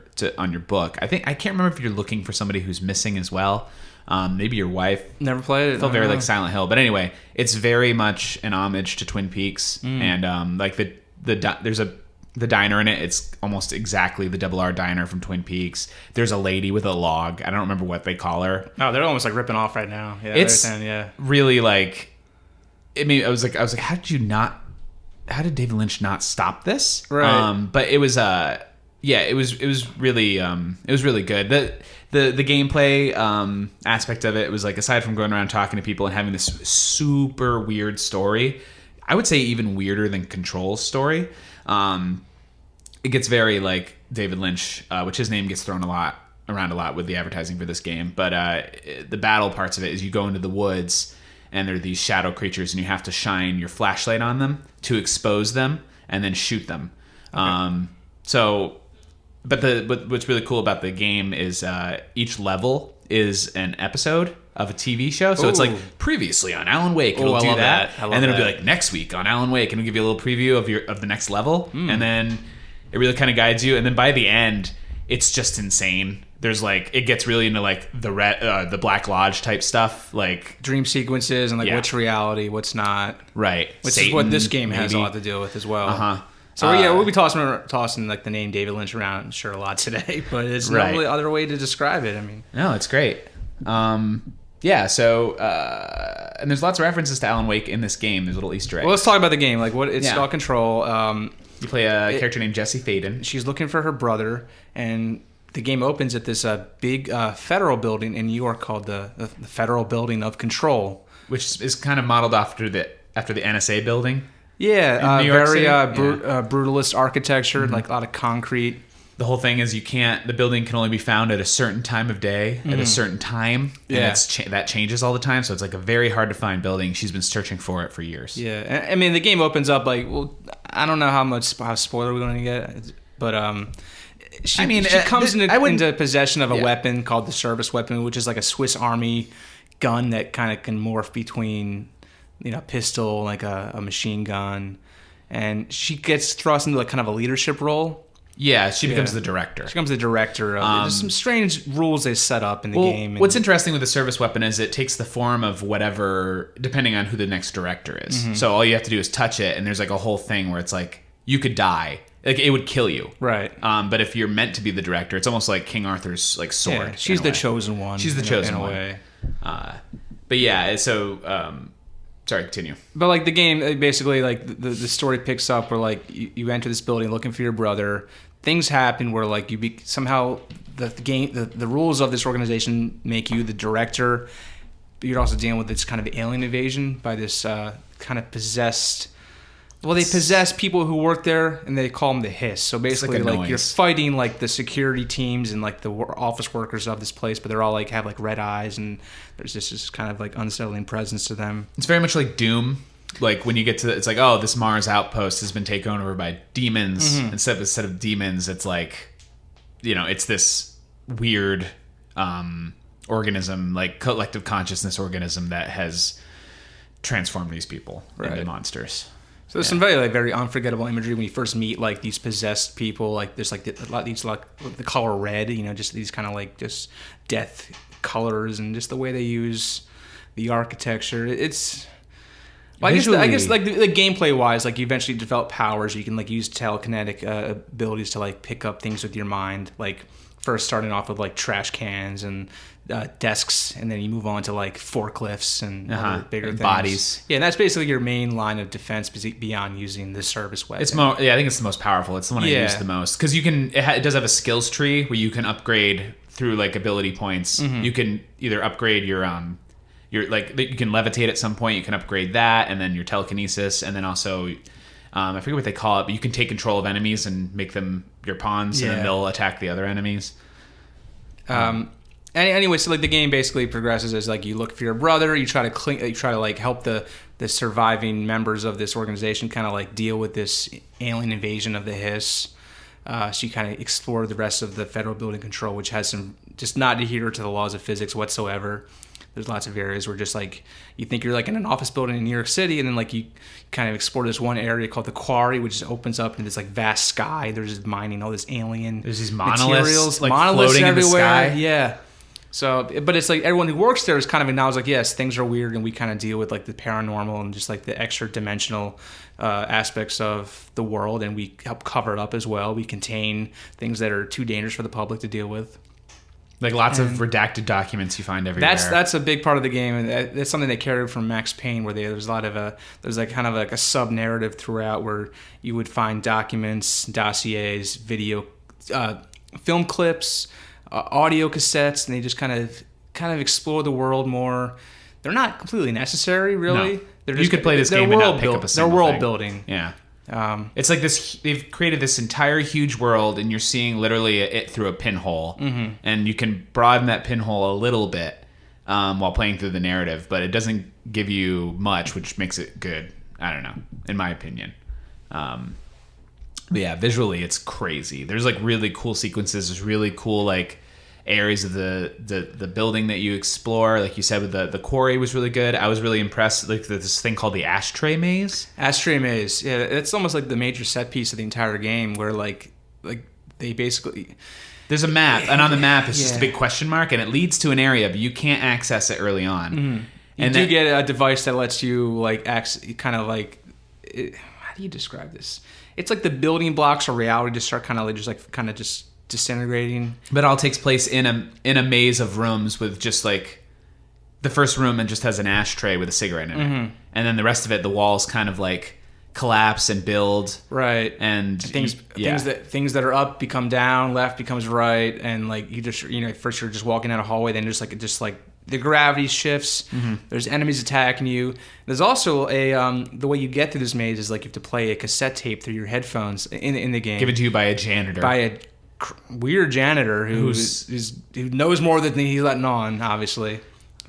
book. I can't remember if you're looking for somebody who's missing as well. Maybe your wife. Never played it. It felt very like Silent Hill, but anyway, it's very much an homage to Twin Peaks, and like there's the diner in it. It's almost exactly the Double R diner from Twin Peaks. There's a lady with a log. I don't remember what they call her. Oh, they're almost like ripping off right now. Yeah, It's yeah. really like. I mean, I was like, how did David Lynch not stop this? Right. But it was it was really good. The gameplay aspect of it was like, aside from going around talking to people and having this super weird story, I would say even weirder than Control's story. It gets very like David Lynch, which his name gets thrown around a lot with the advertising for this game. But the battle parts of it is you go into the woods, and there are these shadow creatures, and you have to shine your flashlight on them to expose them and then shoot them. Okay. But what's really cool about the game is each level is an episode of a TV show. So it's like previously on Alan Wake, it'll do that. And then it'll be like next week on Alan Wake, and it'll give you a little preview of the next level. And then it really kind of guides you. And then by the end, it's just insane. There's like, it gets really into like the Black Lodge type stuff, like dream sequences and like what's reality, what's not. Right. Which Satan, is what this game has maybe. a lot to deal with as well. Uh-huh. So we'll be tossing like the name David Lynch around, I'm sure, a lot today, but it's no really other way to describe it. I mean, no, it's great. So and there's lots of references to Alan Wake in this game. There's little Easter eggs. Well, let's talk about the game. Like, what it's all Control. You play a character named Jesse Faden. She's looking for her brother, and the game opens at this big federal building in New York called the Federal Building of Control, which is kind of modeled after the NSA building. Yeah, New York very City? brutalist architecture, like a lot of concrete. The whole thing is the building can only be found at a certain time of day, at a certain time. Yeah. And that changes all the time. So it's like a very hard to find building. She's been searching for it for years. Yeah. I mean, the game opens up like, well, I don't know how spoiler we're going to get, but she comes into possession of a weapon called the service weapon, which is like a Swiss Army gun that kind of can morph between, pistol, like a machine gun. And she gets thrust into like kind of a leadership role. Yeah, she becomes the director. She becomes the director. There's some strange rules they set up in the game. What's interesting with the service weapon is it takes the form of whatever, depending on who the next director is. Mm-hmm. So all you have to do is touch it, and there's like a whole thing where it's like, you could die. Like, it would kill you. Right. But if you're meant to be the director, it's almost like King Arthur's like sword. Yeah, she's the chosen one. She's the chosen one. In a way. But yeah, so... sorry, continue. But like the game, basically, like the story picks up where like you enter this building looking for your brother. Things happen where like somehow the rules of this organization make you the director. But you're also dealing with this kind of alien invasion by this kind of possessed. Well, they possess people who work there, and they call them the Hiss. So basically, like you're fighting like the security teams and like the office workers of this place, but they're all like have like red eyes, and there's this kind of like unsettling presence to them. It's very much like Doom. Like when you get to, it's like, oh, this Mars outpost has been taken over by demons. Mm-hmm. Instead of demons, it's like, it's this weird organism, like collective consciousness organism that has transformed these people into monsters. So there's some very unforgettable imagery when you first meet like these possessed people. Like there's like the color red, just these kind of like just death colors, and just the way they use the architecture. It's well, I guess like the gameplay wise, like you eventually develop powers. You can like use telekinetic abilities to like pick up things with your mind. Like first starting off with like trash cans and desks, and then you move on to like forklifts and other bigger things. Bodies. Yeah, and that's basically your main line of defense beyond using the service weapon. It's I think it's the most powerful. It's the one I use the most because you can. It does have a skills tree where you can upgrade through like ability points. You can either upgrade your like you can levitate at some point. You can upgrade that, and then your telekinesis, and then also I forget what they call it, but you can take control of enemies and make them your pawns, and then they'll attack the other enemies. Anyway, so like the game basically progresses as like you look for your brother, you try to like help the surviving members of this organization kind of like deal with this alien invasion of the Hiss. So you kind of explore the rest of the federal building control, which has some just not adhere to the laws of physics whatsoever. There's lots of areas where just like you think you're like in an office building in New York City, and then like you kind of explore this one area called the Quarry, which just opens up into this like vast sky. There's just mining all this alien. There's these materials, like floating everywhere. In the sky. Yeah. So, but it's like everyone who works there is kind of acknowledged like, yes, things are weird, and we kind of deal with like the paranormal and just like the extra dimensional aspects of the world, and we help cover it up as well. We contain things that are too dangerous for the public to deal with. Like lots of redacted documents you find everywhere. That's a big part of the game, and that's something they carried from Max Payne, where there's a lot of there's like kind of like a sub narrative throughout where you would find documents, dossiers, video, film clips, audio cassettes, and they just kind of explore the world more. They're not completely necessary, really. No. You could play this game and not pick up a single thing. They're world thing. building. Yeah. It's like this. They've created this entire huge world, and you're seeing literally it through a pinhole, and you can broaden that pinhole a little bit while playing through the narrative, but it doesn't give you much, which makes it good. I don't know, in my opinion. But yeah, visually it's crazy. There's like really cool sequences. There's really cool like areas of the building that you explore. Like you said, with the quarry was really good. I was really impressed. Like this thing called the ashtray maze. Ashtray maze. Yeah, it's almost like the major set piece of the entire game, where like they basically. There's a map, and on the map it's just a big question mark, and it leads to an area, but you can't access it early on. Mm-hmm. You do get a device that lets you like kind of like. How do you describe this? It's like the building blocks of reality just start kind of just disintegrating. But it all takes place in a maze of rooms with just like the first room and just has an ashtray with a cigarette in it, and then the rest of it, the walls kind of like collapse and build, right? And things that are up become down, left becomes right, and like you just first you're just walking down a hallway, then just like the gravity shifts. There's enemies attacking you. There's also the way you get through this maze is like you have to play a cassette tape through your headphones in the game, given to you by a janitor, weird janitor who knows more than he's letting on. Obviously,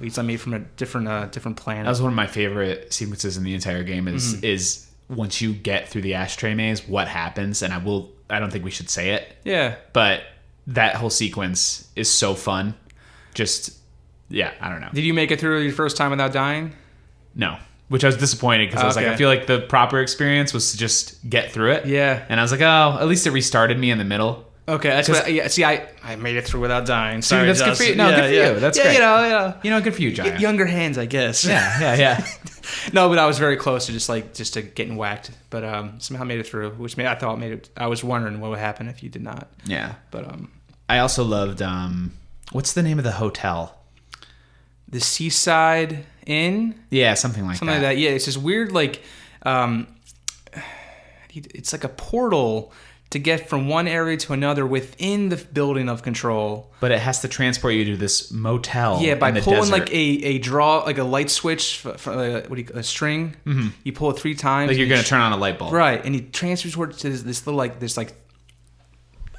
he's like me from a different planet. That was one of my favorite sequences in the entire game. Is once you get through the ashtray maze, what happens? And I don't think we should say it. Yeah, but that whole sequence is so fun. Just I don't know. Did you make it through your first time without dying? No. Which I was disappointed because I was like, I feel like the proper experience was to just get through it. Yeah. And I was like, oh, at least it restarted me in the middle. Okay, that's what. Yeah, see, I made it through without dying. Sorry, that's good for you. No, good for you. That's great. Good for you, Jiah. Younger hands, I guess. Yeah. No, but I was very close to just to getting whacked. But somehow made it through, which I was wondering what would happen if you did not. Yeah. But I also loved what's the name of the hotel? The Seaside Inn. Yeah, something like that. Yeah, it's this weird like, it's like a portal to get from one area to another within the building of control. But it has to transport you to this motel. Yeah, by in the pulling desert. like a draw, like a light switch, a string. Mm-hmm. You pull it 3 times. Like you're going to turn on a light bulb. Right, and he transports to this little this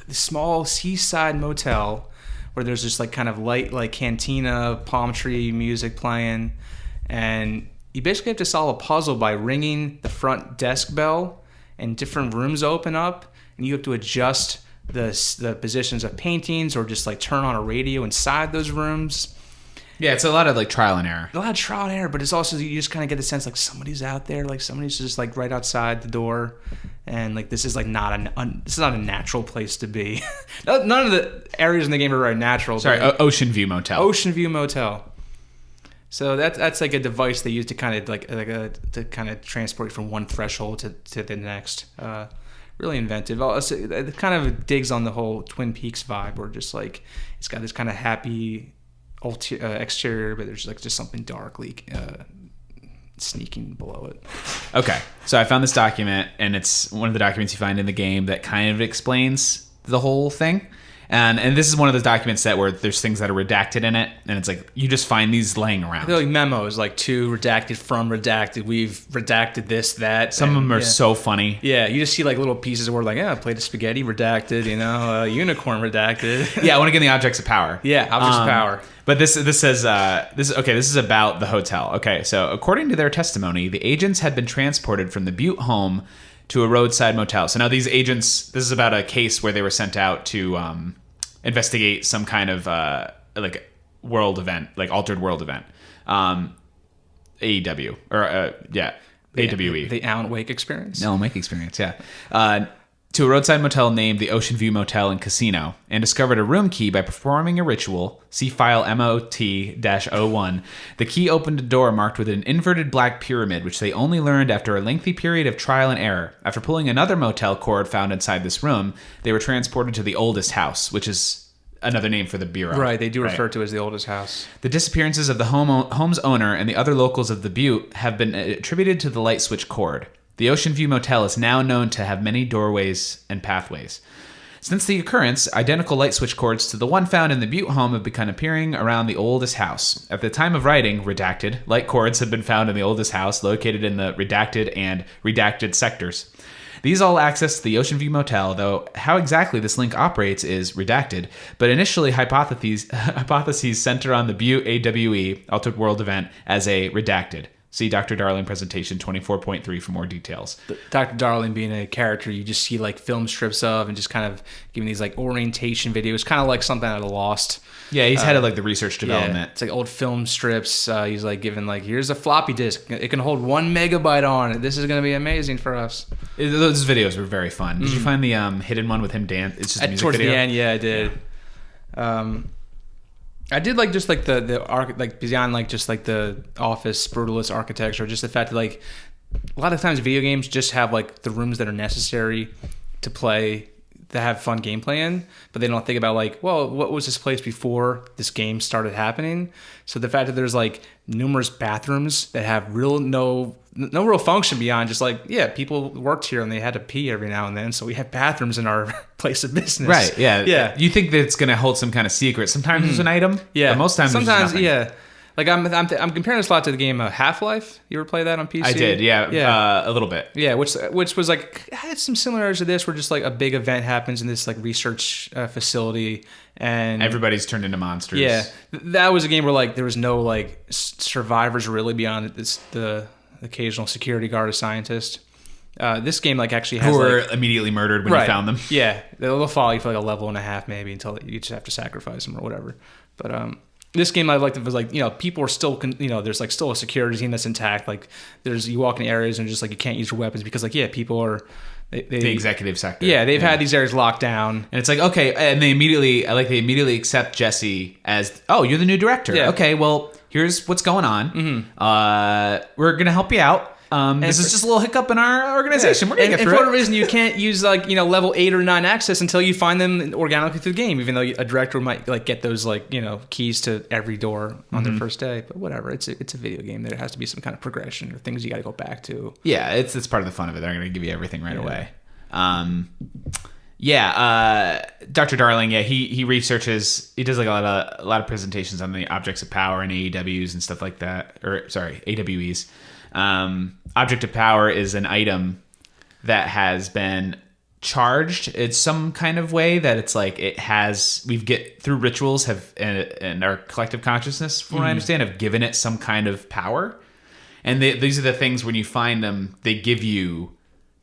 small seaside motel where there's just like kind of light like cantina, palm tree music playing, and you basically have to solve a puzzle by ringing the front desk bell, and different rooms open up. And you have to adjust the positions of paintings or just like turn on a radio inside those rooms. Yeah, it's a lot of like trial and error. A lot of trial and error, but it's also, you just kind of get the sense like somebody's out there, like somebody's just like right outside the door, and like this is like not a natural place to be. None of the areas in the game are very natural. Sorry, Ocean View Motel. Ocean View Motel. So that's like a device they use to kind of to kind of transport from one threshold to the next. Really inventive. Also, it kind of digs on the whole Twin Peaks vibe, where just like it's got this kind of happy exterior, but there's like just something darkly sneaking below it. Okay, so I found this document, and it's one of the documents you find in the game that kind of explains the whole thing. And this is one of those documents where there's things that are redacted in it, and it's like you just find these laying around. They're like memos, like to redacted from redacted. We've redacted this, that. Some of them are so funny. Yeah, you just see like little pieces where like, plate of spaghetti redacted, unicorn redacted. Yeah, I want to get the objects of power. Yeah, objects of power. But this says this is about the hotel. Okay, so according to their testimony, the agents had been transported from the Butte home to a roadside motel. So now these agents, this is about a case where they were sent out to investigate some kind of like world event, like altered world event. AEW or AWE. The Alan Wake experience? No, Wake experience, yeah. To a roadside motel named the Ocean View Motel and Casino, and discovered a room key by performing a ritual. See file MOT-01. The key opened a door marked with an inverted black pyramid, which they only learned after a lengthy period of trial and error. After pulling another motel cord found inside this room, they were transported to the oldest house, which is another name for the bureau. Right, they do refer to it as the oldest house. The disappearances of the home's owner and the other locals of the Butte have been attributed to the light switch cord. The Ocean View Motel is now known to have many doorways and pathways. Since the occurrence, identical light switch cords to the one found in the Butte home have begun appearing around the oldest house. At the time of writing, redacted, light cords have been found in the oldest house located in the redacted and redacted sectors. These all access the Ocean View Motel, though how exactly this link operates is redacted, but initially hypotheses center on the Butte AWE, Altered World Event, as a redacted. See Dr. Darling presentation 24.3 for more details. Dr. Darling being a character you just see like film strips of and just kind of giving these like orientation videos, kind of like something out of Lost. Yeah, he's head of like the research development. Yeah, it's like old film strips. He's like giving like, here's a floppy disk. It can hold 1 megabyte on it. This is going to be amazing for us. Those videos were very fun. Did you find the hidden one with him dance? It's just a music towards video? the end, yeah, I did. I did like just like the like beyond like just like the office brutalist architecture, just the fact that like a lot of times video games just have like the rooms that are necessary to play, to have fun gameplay in, but they don't think about like, well, what was this place before this game started happening? So the fact that there's like numerous bathrooms that have no real function beyond just like, yeah, people worked here and they had to pee every now and then, so we have bathrooms in our place of business. Right, yeah. Yeah. You think that it's going to hold some kind of secret. Sometimes there's an item, yeah. but most times sometimes, there's nothing. yeah. Like I'm comparing this a lot to the game Half-Life. You ever play that on PC? I did, yeah. A little bit. Yeah, which was like had some similarities to this, where just like a big event happens in this like research facility, and everybody's turned into monsters. Yeah, that was a game where like there was no like survivors really beyond the occasional security guard or scientist. This game like actually has who were like, immediately murdered when you found them. Yeah, they'll follow you for like a level and a half maybe until you just have to sacrifice them or whatever. But this game I liked, it was like, people are still, there's like still a security team that's intact. Like you walk in areas and just like you can't use your weapons because like, yeah, people are the executive sector. Yeah, they've had these areas locked down. And it's like, okay, and they immediately accept Jesse as, oh, you're the new director. Yeah. Okay, well, here's what's going on. Mm-hmm. We're going to help you out. This is just a little hiccup in our organization. We're going to get through it. And for whatever reason, you can't use like, level 8 or 9 access until you find them organically through the game, even though a director might like get those like, keys to every door on their first day. But whatever, it's a video game. There has to be some kind of progression or things you got to go back to. Yeah, it's part of the fun of it. They're going to give you everything right away. Dr. Darling, he researches, he does like a lot of presentations on the objects of power and AEWs and stuff like that, or sorry, AWEs. Object of power is an item that has been charged in some kind of way that it's like we get through rituals and our collective consciousness, from what I understand, have given it some kind of power. And these are the things when you find them, they give you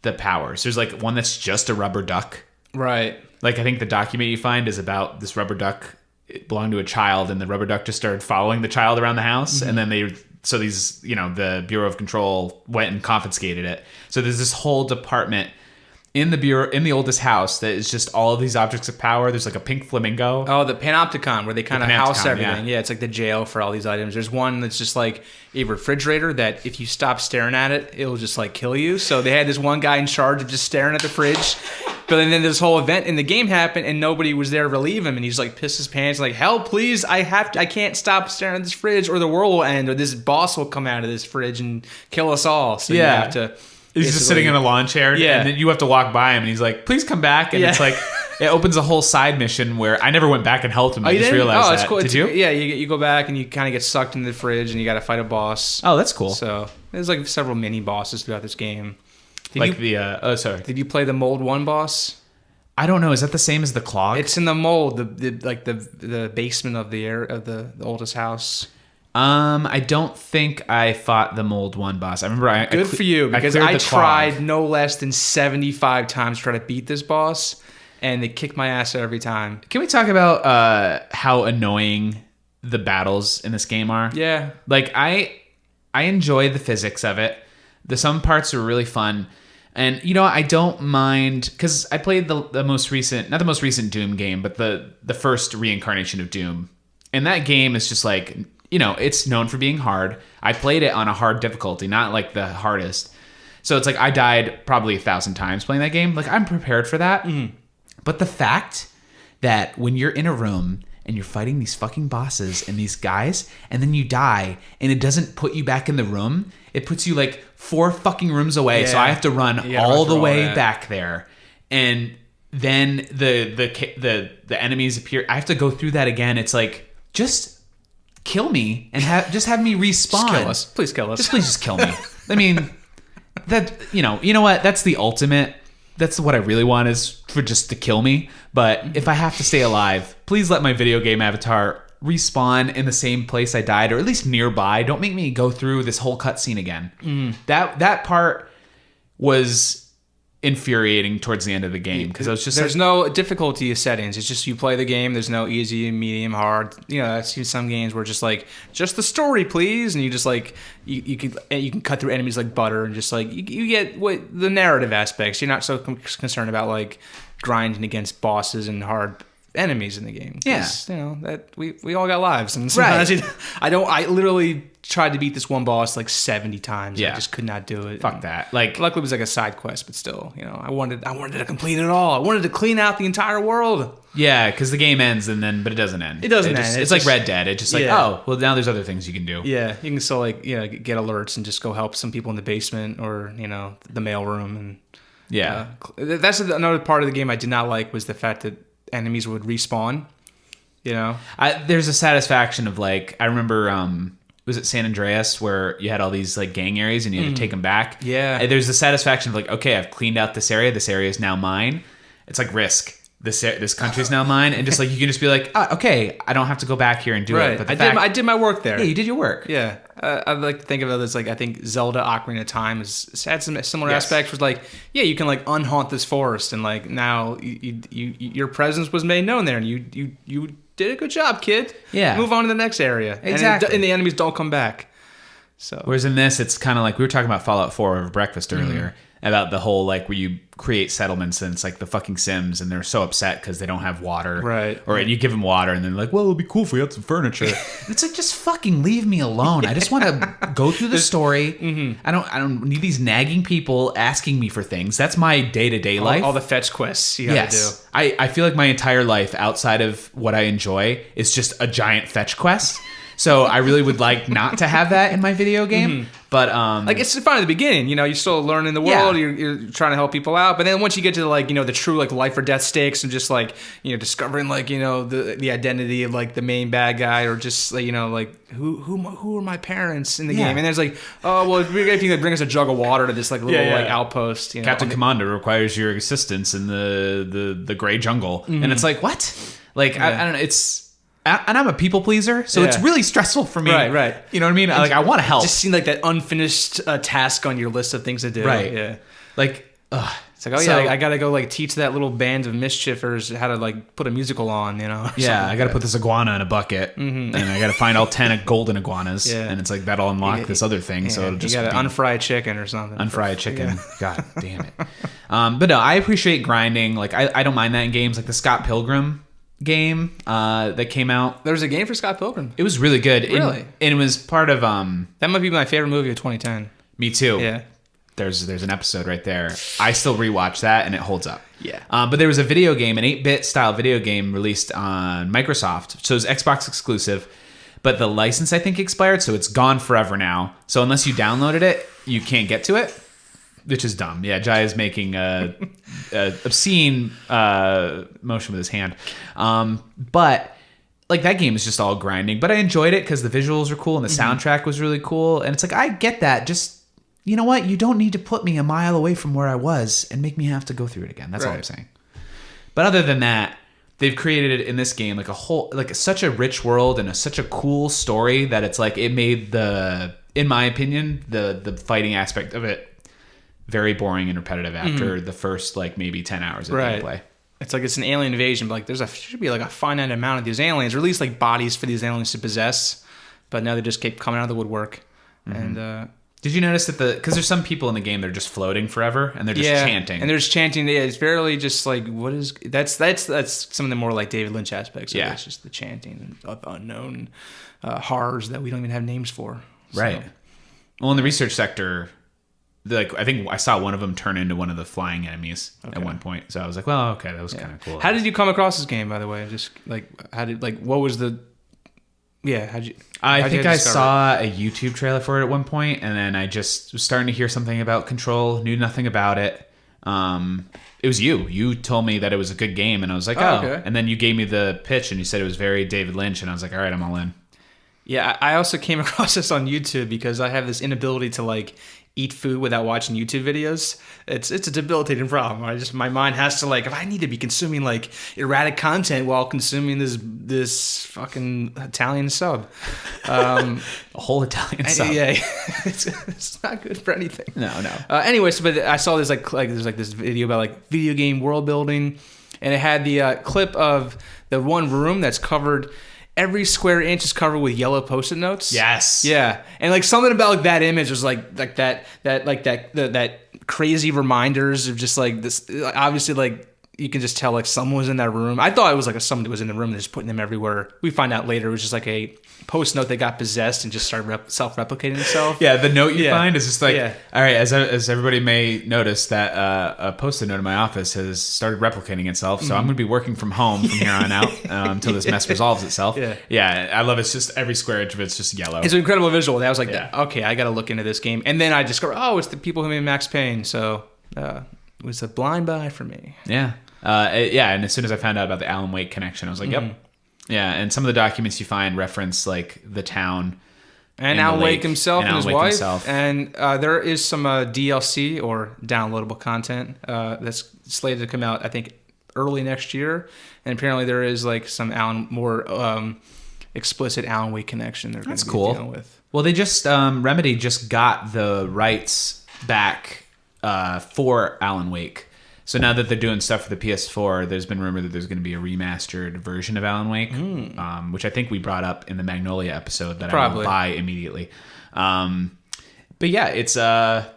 the powers. There's like one that's just a rubber duck. Right. Like I think the document you find is about this rubber duck. It belonged to a child, and the rubber duck just started following the child around the house, and then the Bureau of Control went and confiscated it. So there's this whole department in the oldest house that is just all of these objects of power. There's like a pink flamingo. Oh, the Panopticon, where they kind of house Panopticon, everything. Yeah, it's like the jail for all these items. There's one that's just like a refrigerator that if you stop staring at it, it'll just like kill you. So they had this one guy in charge of just staring at the fridge. But then this whole event in the game happened, and nobody was there to relieve him. And he's like pissed his pants, like, "Help, please! I can't stop staring at this fridge, or the world will end, or this boss will come out of this fridge and kill us all." So you have to. He's just sitting in a lawn chair, Yeah. and then you have to walk by him, and he's like, "Please come back." And it's like, it opens a whole side mission where I never went back and helped him. I just realized that. Cool. Did you? Yeah, you go back and you kind of get sucked into the fridge, and you got to fight a boss. Oh, that's cool. So there's like several mini bosses throughout this game. Did you play the Mold 1 boss? I don't know. Is that the same as the clog? It's in the mold, the basement of the oldest house. I don't think I fought the Mold 1 boss. I remember Good for you, because I cleared the tried clog. no less than 75 times to try to beat this boss, and they kicked my ass every time. Can we talk about how annoying the battles in this game are? Yeah. Like I enjoy the physics of it. Some parts are really fun. And I don't mind, because I played the most recent, not the most recent Doom game, but the first reincarnation of Doom. And that game is just like, it's known for being hard. I played it on a hard difficulty, not like the hardest. So it's like I died probably 1,000 times playing that game. Like, I'm prepared for that. Mm-hmm. But the fact that when you're in a room and you're fighting these fucking bosses and these guys, and then you die, and it doesn't put you back in the room, it puts you like 4 fucking rooms away. Yeah. So I have to run all the way back there. And then the enemies appear. I have to go through that again. It's like, just kill me and just have me respawn. Just kill us. Please kill us. Please just kill me. I mean, that you know what? That's the ultimate. That's what I really want, is for just to kill me. But if I have to stay alive, please let my video game avatar respawn in the same place I died, or at least nearby. Don't make me go through this whole cutscene again. That part was infuriating towards the end of the game, because I was just there's no difficulty settings. It's just you play the game. There's no easy, medium, hard. I've seen some games where just like, just the story, please, and you just like you can cut through enemies like butter, and just like you get the narrative aspects. You're not so concerned about like grinding against bosses and hard enemies in the game. Yeah, that we all got lives, and sometimes I literally tried to beat this one boss like 70 times. Yeah, I just could not do it. Fuck that. Like, luckily it was like a side quest, but still, I wanted to complete it all. I wanted to clean out the entire world. Yeah, because the game ends but it doesn't end. It doesn't end. It's like Red Dead. It's just like, oh, well, now there's other things you can do. Yeah, you can still like get alerts and just go help some people in the basement or the mailroom, and that's another part of the game I did not like, was the fact that enemies would respawn. There's a satisfaction of like, I remember was it San Andreas, where you had all these like gang areas and you had to take them back? Yeah. And there's the satisfaction of like, okay, I've cleaned out this area. This area is now mine. It's like Risk. This country's now mine, and just like you can just be like, okay, I don't have to go back here and do it. But I did my work there. Yeah, you did your work. Yeah, I like to think of it as like, I think Zelda Ocarina of Time has had some similar aspects. Was like, you can like unhaunt this forest, and like now your presence was made known there, and you did a good job, kid. Yeah, move on to the next area. Exactly, and the enemies don't come back. So whereas in this, it's kind of like we were talking about Fallout 4 over breakfast earlier. About the whole like where you create settlements, and it's like the fucking Sims, and they're so upset because they don't have water, right? Or you give them water, and they're like, "Well, it'd be cool if we had some furniture." It's like, just fucking leave me alone. I just want to go through the story. I don't need these nagging people asking me for things. That's my day-to-day life. All the fetch quests you gotta do. I feel like my entire life outside of what I enjoy is just a giant fetch quest. So I really would like not to have that in my video game. But like, it's fun at the beginning, you're still learning the world, you're trying to help people out, but then once you get to like the true like life or death stakes, and just like discovering like the identity of like the main bad guy, or just like like who are my parents in the game, and there's like, oh well, if you could bring us a jug of water to this like little like outpost, Captain Commander requires your assistance in the gray jungle, and it's like, what? Like I don't know, and I'm a people pleaser, so it's really stressful for me. Right. You know what I mean? Like, I want to help. Just seem like that unfinished task on your list of things to do. Right. Yeah. Like, It's like, I gotta go like teach that little band of mischievers how to like put a musical on, Yeah, I gotta put this iguana in a bucket, and I gotta find all 10 golden iguanas, and it's like that'll unlock this other thing. So it'll just you gotta unfry chicken or something. Unfried chicken. Yeah. God damn it. But no, I appreciate grinding. Like I don't mind that in games. Like the Scott Pilgrim game that came out. There was a game for Scott Pilgrim. It was really good. Really? And it was part of that might be my favorite movie of 2010. Me too. Yeah. There's an episode right there. I still rewatch that and it holds up. Yeah. But there was a video game, an 8-bit style video game released on Microsoft. So it was Xbox exclusive, but the license I think expired, so it's gone forever now. So unless you downloaded it, you can't get to it, which is dumb. Yeah, Jiah is making a obscene motion with his hand. But like that game is just all grinding. But I enjoyed it because the visuals were cool and the soundtrack was really cool. And it's like I get that. Just you know what? You don't need to put me a mile away from where I was and make me have to go through it again. That's all I'm saying. But other than that, they've created in this game like a whole, like such a rich world and such a cool story that it's like it made in my opinion, the fighting aspect of it very boring and repetitive after the first like maybe 10 hours of gameplay. It's like it's an alien invasion, but like should be like a finite amount of these aliens, or at least like bodies for these aliens to possess. But now they just keep coming out of the woodwork, and. Did you notice that because there's some people in the game that are just floating forever and they're just chanting. And there's chanting. Yeah, it's barely just like that's some of the more like David Lynch aspects. Yeah, it's just the chanting of unknown horrors that we don't even have names for. Right. So. Well, in the research sector, like I think I saw one of them turn into one of the flying enemies at one point. So I was like, well, okay, that was kind of cool. How did you come across this game, by the way? Just like what was the I think I saw a YouTube trailer for it at one point, and then I just was starting to hear something about Control, knew nothing about it. It was you. You told me that it was a good game, and I was like, oh. Okay. And then you gave me the pitch, and you said it was very David Lynch, and I was like, all right, I'm all in. Yeah, I also came across this on YouTube because I have this inability to like eat food without watching YouTube videos. It's a debilitating problem. My mind has to like, if I need to be consuming like erratic content while consuming this fucking Italian sub, a whole Italian sub. Yeah, it's not good for anything. No. Anyways, but I saw this like there's like this video about like video game world building, and it had the clip of the one room that's covered. Every square inch is covered with yellow Post-it notes. Yes. Yeah, and like something about like that image was like that crazy reminders of just like this. Obviously, like you can just tell like someone was in that room. I thought it was like somebody was in the room and just putting them everywhere. We find out later it was just like a Post-it note that got possessed and just started self-replicating itself. Yeah, the note you find is just like, all right, as everybody may notice, that a Post-it note in my office has started replicating itself, so I'm going to be working from home from here on out until this mess resolves itself. Yeah, I love it. It's just every square inch of it's just yellow. It's an incredible visual. And I was like, okay, I got to look into this game. And then I discovered, it's the people who made Max Payne, so it was a blind buy for me. Yeah. And as soon as I found out about the Alan Wake connection, I was like, yep. Yeah, and some of the documents you find reference like the town and Alan Wake himself and his wife. And there is some DLC or downloadable content that's slated to come out, I think, early next year. And apparently there is like some more explicit Alan Wake connection they're going to be dealing with. Well, they just Remedy just got the rights back for Alan Wake. So now that they're doing stuff for the PS4, there's been rumor that there's going to be a remastered version of Alan Wake, which I think we brought up in the Magnolia episode that I will buy immediately. But yeah, it's the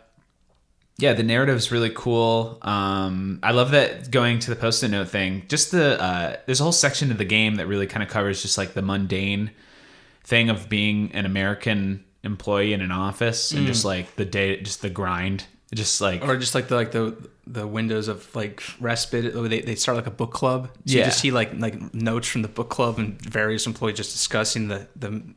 narrative's really cool. I love that going to the Post-it note thing. Just there's a whole section of the game that really kind of covers just like the mundane thing of being an American employee in an office and just like the day, just the grind. Just like the windows of like respite. They start like a book club. So you just see like notes from the book club and various employees just discussing the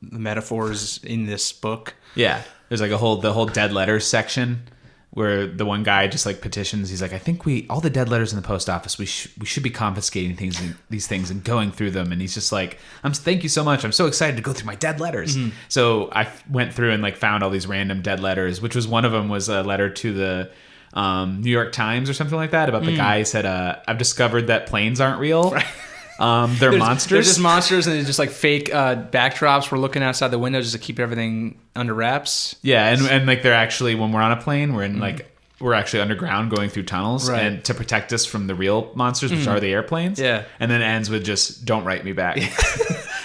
metaphors in this book. Yeah, there's like the whole dead letters section where the one guy just like petitions. He's like, I think all the dead letters in the post office, we should be confiscating these things and going through them. And he's just like, thank you so much. I'm so excited to go through my dead letters. Mm-hmm. So I went through and like found all these random dead letters, which was one of them was a letter to the New York Times or something like that about the guy who said, I've discovered that planes aren't real. Right. They're monsters. They're just monsters, and they're just like fake backdrops. We're looking outside the window just to keep everything under wraps. Yeah, and like they're actually, when we're on a plane, we're in like we're actually underground going through tunnels Right. and to protect us from the real monsters, which are the airplanes. Yeah. And then it ends with just don't write me back.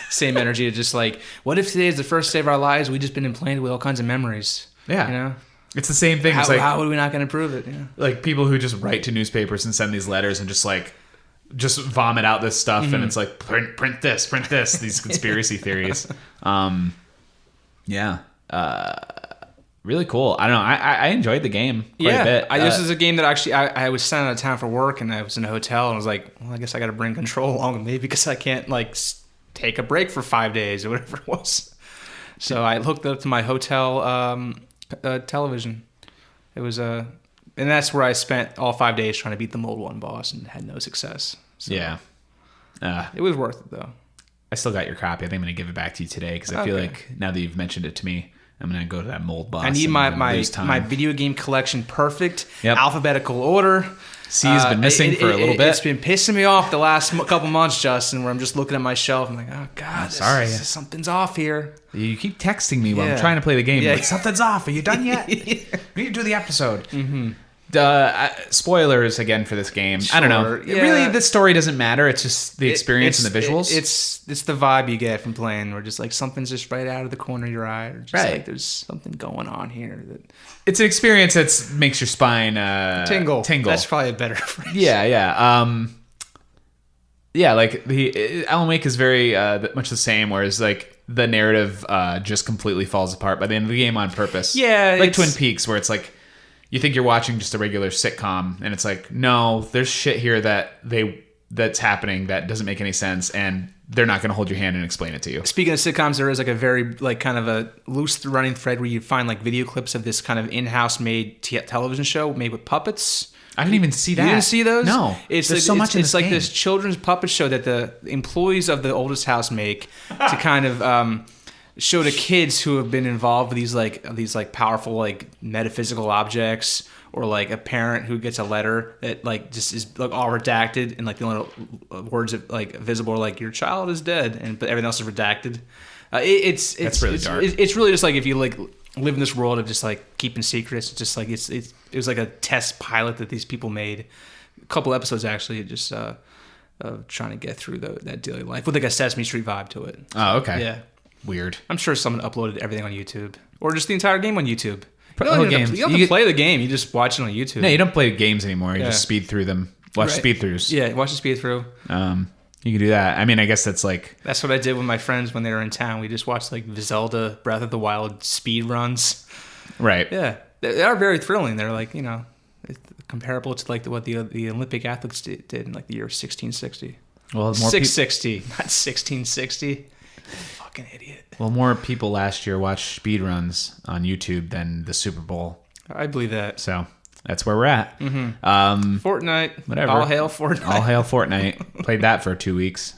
Same energy. Just like, what if today is the first day of our lives? We've just been implanted with all kinds of memories. Yeah. You know? It's the same thing. It's like, How are we not going to prove it? Yeah. like people who just write to newspapers and send these letters and just vomit out this stuff. And it's like, print this, these conspiracy theories. Yeah. Really cool. I don't know. I enjoyed the game quite a bit. This is a game that actually I was sent out of town for work, and I was in a hotel, and I was like, well, I guess I got to bring control along with me because I can't like take a break for 5 days or whatever it was. So I hooked up to my hotel television. It was and that's where I spent all 5 days trying to beat the Mold 1 boss and had no success. So Yeah. it was worth it though. I still got your copy. I think I'm going to give it back to you today because I feel like now that you've mentioned it to me, I'm going to go to that mold boss. I need and my lose time. video game collection perfect, Yep. alphabetical order. C has been missing for a little bit. It's been pissing me off the last couple months, Justin, where I'm just looking at my shelf. I'm like, oh, God, sorry. something's off here. You keep texting me while I'm Yeah. trying to play the game. Yeah. Like, something's off. Are you done yet? We need to do the episode. Mm-hmm. Spoilers again for this game. I don't know. Sure, yeah. Really, the story doesn't matter. It's just the experience and the visuals. It's the vibe you get from playing, where just like something's just right out of the corner of your eye, or just Right. like there's something going on here that It's an experience that makes your spine tingle. Tingle. That's probably a better phrase. Yeah. Yeah, like the Alan Wake is very much the same, whereas like the narrative just completely falls apart by the end of the game on purpose. Yeah, like it's- Twin Peaks, where it's like you think you're watching just a regular sitcom, and it's like, no, there's shit here that's happening that doesn't make any sense, and they're not going to hold your hand and explain it to you. Speaking of sitcoms, there is like a very like kind of a loose running thread where you find like video clips of this kind of in-house made television show made with puppets. I didn't even see that. You didn't see those? No. It's There's like, so much in it's this like game. this children's puppet show that the employees of the oldest house make to kind of show to kids who have been involved with these like powerful like metaphysical objects, or like a parent who gets a letter that like just is like all redacted and like the only words that, like visible are like your child is dead, and but everything else is redacted. It's really dark. It's really just like if you like live in this world of just like keeping secrets. It's just like it was like a test pilot that these people made. A couple episodes actually, just of trying to get through that daily life with like a Sesame Street vibe to it. Oh, okay. Yeah. Weird. I'm sure someone uploaded everything on YouTube, or just the entire game on YouTube. You The don't whole even game. have to, you don't have to play the game. You just watch it on YouTube. No, you don't play games anymore. You Yeah. just speed through them. Watch Right. speed throughs. Yeah, watch the speed through. You can do that. I mean, I guess that's like That's what I did with my friends when they were in town. We just watched like Zelda Breath of the Wild speed runs. right. Yeah, they are very thrilling. They're like, it's comparable to like what the Olympic athletes did in like the year 1660. Well, more 660, not 1660. Fucking idiot. more people last year watched speedruns on YouTube than the Super Bowl. I believe that. So that's where we're at. Fortnite. Whatever. All hail Fortnite. All hail Fortnite. Played that for 2 weeks.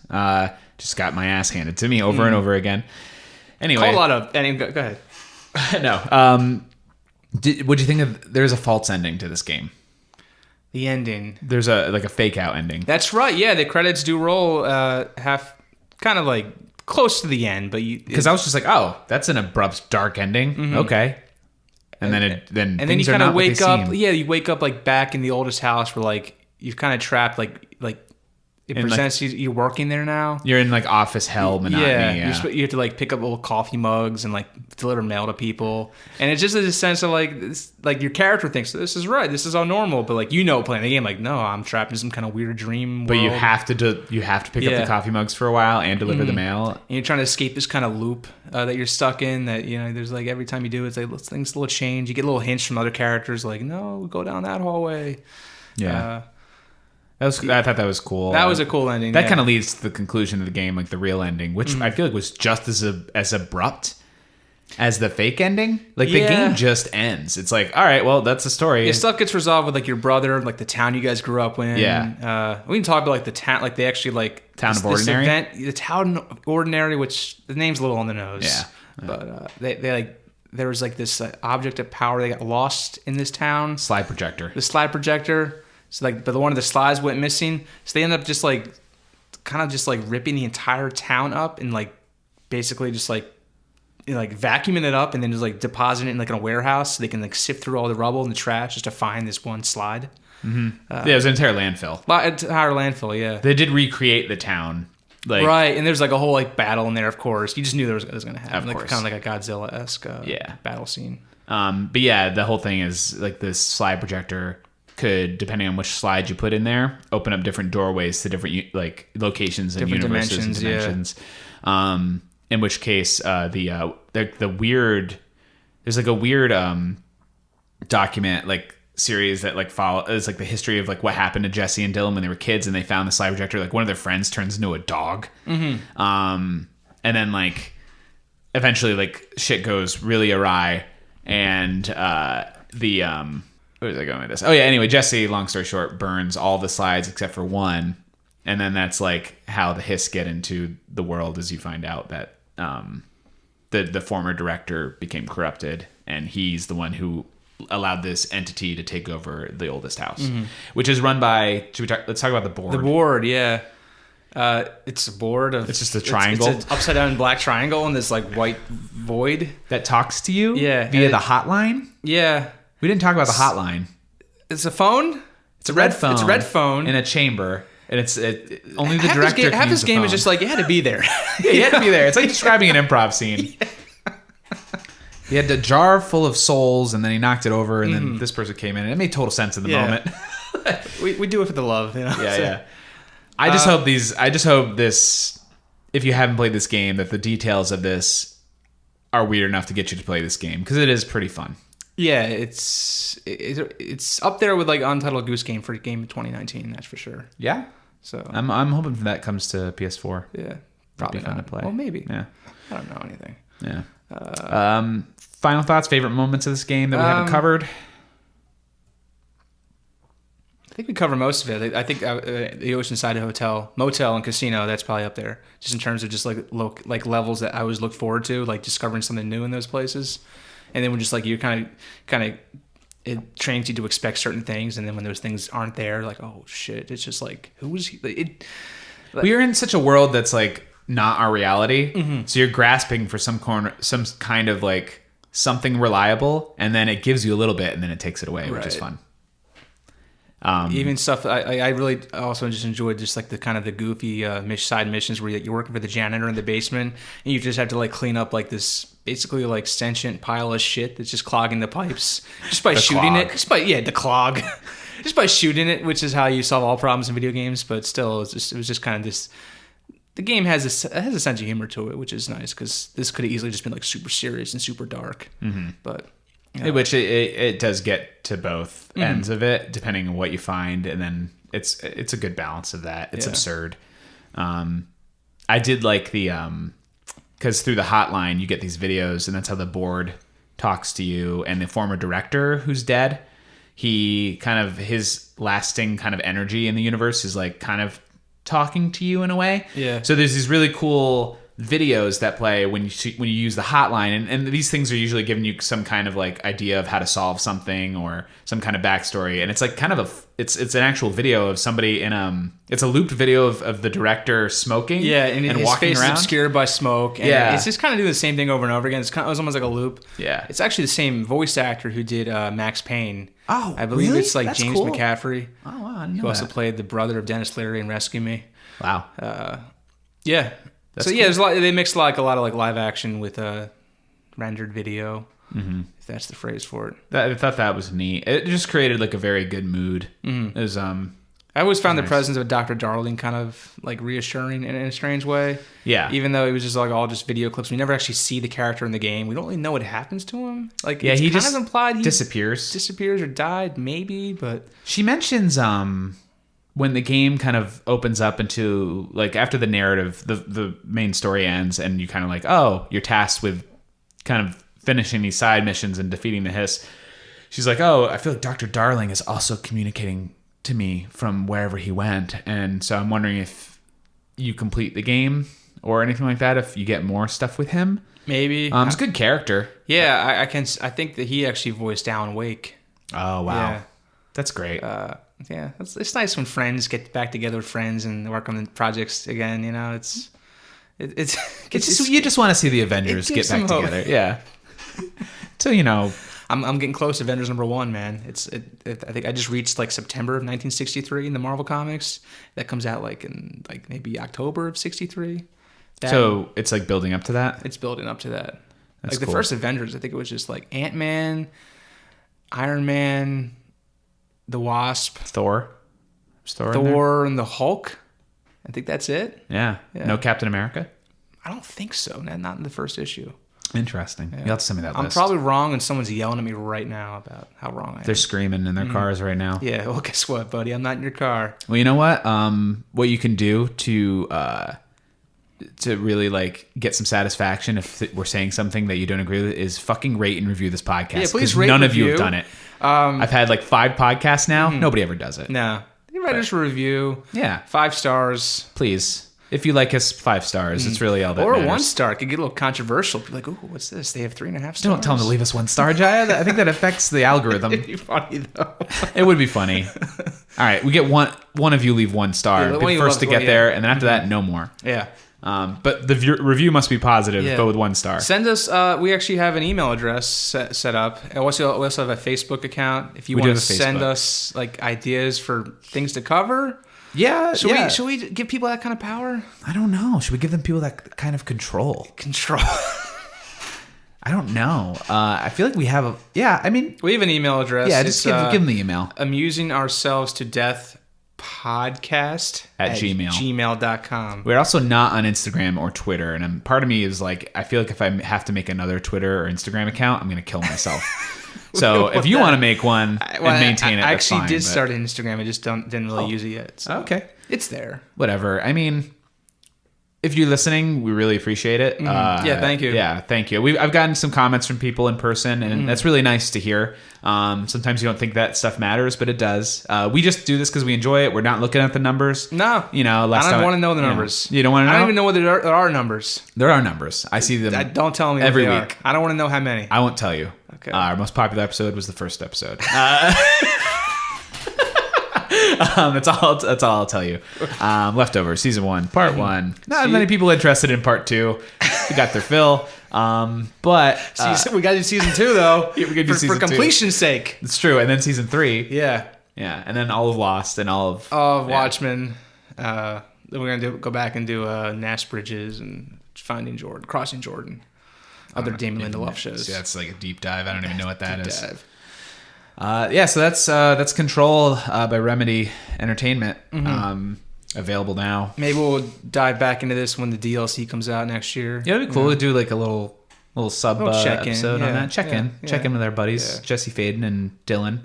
Just got my ass handed to me over and over again. Anyway. Call a lot of. Go ahead. No. What'd you think of? There's a false ending to this game. The ending. There's a fake out ending. That's right. Yeah, the credits do roll half, kind of like close to the end, but Because I was just like, oh, that's an abrupt, dark ending. Okay. And then and then you things are kind of not what they wake up. seem. Yeah, you wake up like back in the oldest house where like you're kind of trapped. Like it In, like- presents you're working there now. You're in like office hell monotony. Yeah. You have to like pick up little coffee mugs and like deliver mail to people, and it's just a sense of like this, like your character thinks this is right, this is all normal, but like playing the game, like no, I'm trapped in some kind of weird dream world. But you have to pick up Yeah. the coffee mugs for a while and deliver the mail. And you're trying to escape this kind of loop that you're stuck in. That there's like every time you do it, it's like things will change. You get little hints from other characters, like no, go down that hallway. Yeah. I thought that was cool. That was a cool ending. That yeah. kind of leads to the conclusion of the game, like the real ending, which I feel like was just as abrupt as the fake ending. Like the Yeah. game just ends. It's like, all right, well, that's the story. Yeah, stuff gets resolved with like your brother, like the town you guys grew up in. Yeah. We can talk about like the town, like they actually like Town this, of Ordinary? This event, the town of Ordinary, which the name's a little on the nose. Yeah. But they like there was like this object of power. They got lost in this town. Slide projector. The slide projector. So like, but one of the slides went missing. So they end up just like, kind of just like ripping the entire town up and like, basically just like like vacuuming it up and then just like depositing it in like in a warehouse so they can like sift through all the rubble and the trash just to find this one slide. Yeah, it was an entire landfill. Entire landfill, yeah. They did recreate the town. Like, right, and there's like a whole like battle in there, of course. You just knew there was going to happen. Of like course. Kind of like a Godzilla-esque battle scene. But yeah, the whole thing is like this slide projector could, depending on which slide you put in there, open up different doorways to different like locations and Different universes and dimensions. In which case, the weird, there's like a weird document like series that like follow is like the history of like what happened to Jesse and Dylan when they were kids and they found the slide projector. Like one of their friends turns into a dog, and then like eventually like shit goes really awry, and where was I going with this? Oh yeah, anyway, Jesse, long story short, burns all the slides except for one, and then that's like how the Hiss get into the world, as you find out that the former director became corrupted, and he's the one who allowed this entity to take over the oldest house, which is run by. Let's talk about the board. The board, yeah. It's a board of. It's just a triangle. It's an upside down black triangle in this like white void that talks to you. Yeah, via the hotline. Yeah, we didn't talk about the hotline. It's a phone. It's a red phone. It's a red phone in a chamber. And only the director can half use this the game phone. is just like you had to be there. Yeah, you had to be there. It's like describing an improv scene. Yeah. He had a jar full of souls, and then he knocked it over, and then this person came in, and it made total sense in the moment. we do it for the love, you know. Yeah, yeah. I just hope this. If you haven't played this game, that the details of this are weird enough to get you to play this game because it is pretty fun. Yeah, it's up there with like Untitled Goose Game for game of 2019. That's for sure. Yeah. So I'm hoping that comes to PS4. Yeah, probably fun not. to play. Well, maybe. Yeah. I don't know anything. Yeah. Final thoughts, favorite moments of this game that we haven't covered? I think we covered most of it. I think the Oceanside Motel and Casino, that's probably up there. Just in terms of just like levels that I always look forward to, like discovering something new in those places. And then when just like you kind of it trains you to expect certain things, and then when those things aren't there, like, oh shit, it's just like, who was he? We're in such a world that's like not our reality. So you're grasping for some kind of like something reliable, and then it gives you a little bit, and then it takes it away, which is fun. Even stuff I really also just enjoyed just like the kind of the goofy side missions where you're working for the janitor in the basement, and you just have to like clean up like this basically like sentient pile of shit that's just clogging the pipes just by shooting it. The clog. Just by shooting it, which is how you solve all problems in video games. But still, it was just kind of this. The game has a sense of humor to it, which is nice because this could have easily just been like super serious and super dark. But which it does get to both ends of it, depending on what you find, and then it's a good balance of that. It's absurd. I did like the because through the hotline you get these videos, and that's how the board talks to you. And the former director who's dead, he kind of his lasting kind of energy in the universe is like kind of talking to you in a way. Yeah. So there's these really cool videos that play when you use the hotline, and these things are usually giving you some kind of like idea of how to solve something or some kind of backstory, and it's like kind of it's an actual video of somebody in it's a looped video of the director smoking and his walking face around. is obscured by smoke, and it's just kind of doing the same thing over and over again. It was almost like a loop. It's actually the same voice actor who did Max Payne. I believe really? it's like That's James cool. McCaffrey. Oh wow, I didn't know who also that. played the brother of Dennis Leary in Rescue Me. Wow. Yeah. That's so cool. there's a lot. They mix like a lot of like live action with rendered video, if that's the phrase for it. I thought that was neat. It just created like a very good mood. It was I always found nice. the presence of Dr. Darling kind of like reassuring in a strange way. Yeah. Even though it was just like all just video clips, we never actually see the character in the game. We don't really know what happens to him. Like it's he kind just of implied he disappears or died, maybe. But she mentions when the game kind of opens up into like after the narrative, the main story ends, and you kind of like, oh, you're tasked with kind of finishing these side missions and defeating the Hiss. She's like, oh, I feel like Dr. Darling is also communicating to me from wherever he went, and so I'm wondering if you complete the game or anything like that, if you get more stuff with him. maybe He's a good character. Yeah, I think that he actually voiced Alan Wake. Oh wow, Yeah. that's great. Yeah, it's nice when friends get back together with friends and work on the projects again. You know, it's It's you just want to see the Avengers get back together. Yeah. So, I'm getting close to Avengers #1, man. I think I just reached like September of 1963 in the Marvel Comics. That comes out like in like maybe October of 63. So it's like building up to that? It's building up to that. That's like the cool. first Avengers, I think it was just like Ant-Man, Iron Man, the Wasp, Thor, and the Hulk. I think that's it. Yeah. No Captain America? I don't think so. Not in the first issue. Interesting. You'll have to send me that list. I'm probably wrong, and someone's yelling at me right now about how wrong I am. They're screaming in their cars right now. Yeah, well, guess what, buddy? I'm not in your car. Well, you know what? What you can do to really like get some satisfaction if we're saying something that you don't agree with is fucking rate and review this podcast. Yeah, please 'cause rate none and of you have review. done it. I've had like 5 podcasts now. Nobody ever does it. No. You write us a review. Yeah. 5 stars. Please. If you like us, 5 stars. It's really all that Or matters. 1 star. It could get a little controversial. Be like, ooh, what's this? They have 3.5 stars. Don't tell them to leave us 1 star, Jiah. I think that affects the algorithm. It'd be funny, though. It would be funny. All right, we get one of you leave 1 star. Yeah, Be the first to get there, and then after that, no more. Yeah. But the review must be positive, but with 1 star. Send us. We actually have an email address set up. And we also have a Facebook account. If you We do want to have a send Facebook. us like ideas for things to cover. Yeah, Should we give people that kind of power? I don't know. Should we give them people that kind of control? I don't know. I feel like we have we have an email address. Yeah, just give them the email. Amusing ourselves to death podcast At Gmail. gmail.com. We're also not on Instagram or Twitter, and part of me is like, I feel like if I have to make another Twitter or Instagram account, I'm going to kill myself. So if you want to make one and maintain it, I that's actually fine, did but- start an Instagram. I just didn't really use it yet. So Okay. it's there. Whatever. I mean, if you're listening, we really appreciate it. Yeah, thank you. Yeah, thank you. I've gotten some comments from people in person, and that's really nice to hear. Sometimes you don't think that stuff matters, but it does. We just do this because we enjoy it. We're not looking at the numbers. No. I don't want to know the numbers. You don't want to know? I don't even know whether there are numbers. There are numbers. I see them. Don't tell me every what they week. are. I don't want to know how many. I won't tell you. Okay. Our most popular episode was the first episode. That's all I'll tell you. Leftovers, season 1, part 1. Not many people interested in part 2. We got their fill. But We got to do season 2 though. Yeah, we gotta do for season 2. completion's sake. It's true. And then season 3. Yeah. Yeah. And then all of Lost and all of Watchmen. Then we're gonna go back and do Nash Bridges and Crossing Jordan. Other Damon Lindelof shows. Yeah, it's like a deep dive. I don't even know what that is. Dive. So that's Control by Remedy Entertainment. Available now. Maybe we'll dive back into this when the DLC comes out next year. Yeah, it'd be cool to do like a little sub check-in, episode on that. Check in with our buddies, Yeah. Jesse Faden and Dylan.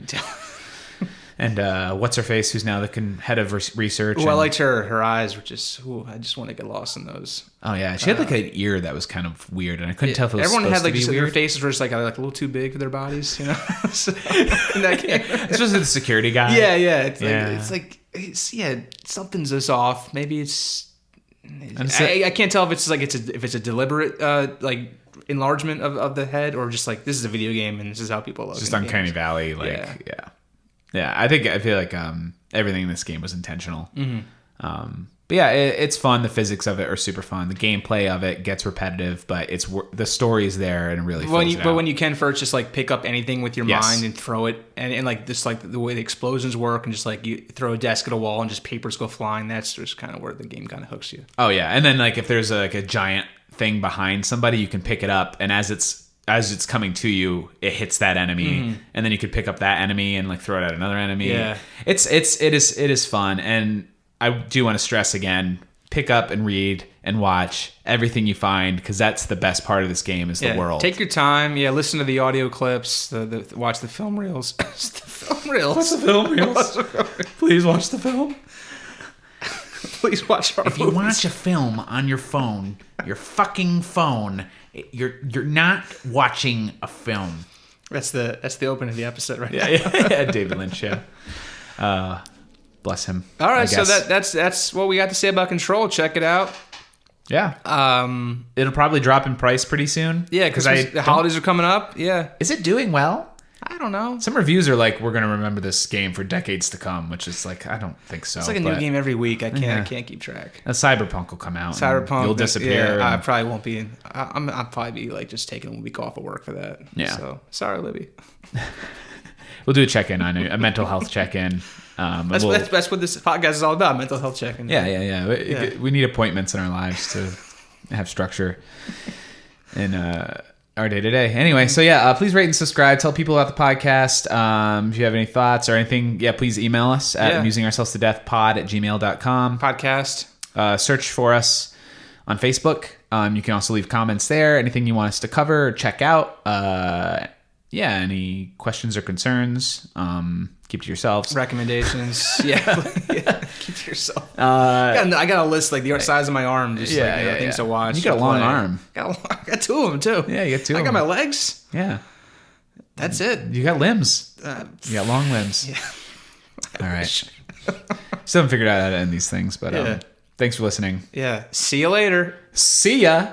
And what's her face, who's now the head of research. I liked her eyes were just. I just want to get lost in those. Oh yeah, she had like an ear that was kind of weird, and I couldn't tell if it was Everyone had like supposed to be their weird. faces were just like a little too big for their bodies, you know. So, in that game. Especially the security guy. Yeah. It's something's just off. Maybe it's. I can't tell if it's a deliberate like enlargement of the head or just like this is a video game and this is how people look. Just in Uncanny games. Valley, yeah. I feel like everything in this game was intentional. But yeah, it's fun. The physics of it are super fun. The gameplay of it gets repetitive, but the story's there and it really fills it out. But when you can first just like pick up anything with your Yes. mind and throw it and like this like the way the explosions work and just like you throw a desk at a wall and just papers go flying, that's just kind of where the game kind of hooks you. Oh yeah, and then like if there's like a giant thing behind somebody, you can pick it up, and as it's coming to you, it hits that enemy, and then you could pick up that enemy and like throw it at another enemy. Yeah. It is fun, and I do want to stress again: pick up and read and watch everything you find, because that's the best part of this game is the world. Take your time. Yeah, listen to the audio clips. Watch the film reels. The film reels. What's the film reels? Please watch the film. Please watch our If you movies. watch a film on your phone, your fucking phone, you're not watching a film. That's the opening of the episode right now. Yeah, David Lynch. Yeah. Bless him. All I right, so guess. that's what we got to say about Control. Check it out. Yeah. It'll probably drop in price pretty soon. Yeah, because the holidays are coming up. Yeah. Is it doing well? I don't know. Some reviews are like, we're going to remember this game for decades to come, which is like, I don't think so. It's like a new game every week. I can't keep track. Cyberpunk will come out. Cyberpunk. You'll disappear. Yeah, I probably won't be. I'll probably be like just taking a week off of work for that. Yeah. So sorry, Libby. We'll do a check-in on a mental health check-in. That's what this podcast is all about, mental health check-in. Yeah. We need appointments in our lives to have structure in our day-to-day. Anyway, so please rate and subscribe. Tell people about the podcast. If you have any thoughts or anything, please email us at amusingourselves-to-death@gmail.com. Podcast. Search for us on Facebook. You can also leave comments there. Anything you want us to cover or check out. Any questions or concerns, keep to yourselves. Recommendations. Keep to yourself. I got a list like the size of my arm, just things to watch. You got a long arm. I got two of them too. Yeah, you got two. I got my legs. Yeah, that's it. You got limbs. You got long limbs. Yeah. All right. Still haven't figured out how to end these things, but thanks for listening. Yeah. See you later. See ya.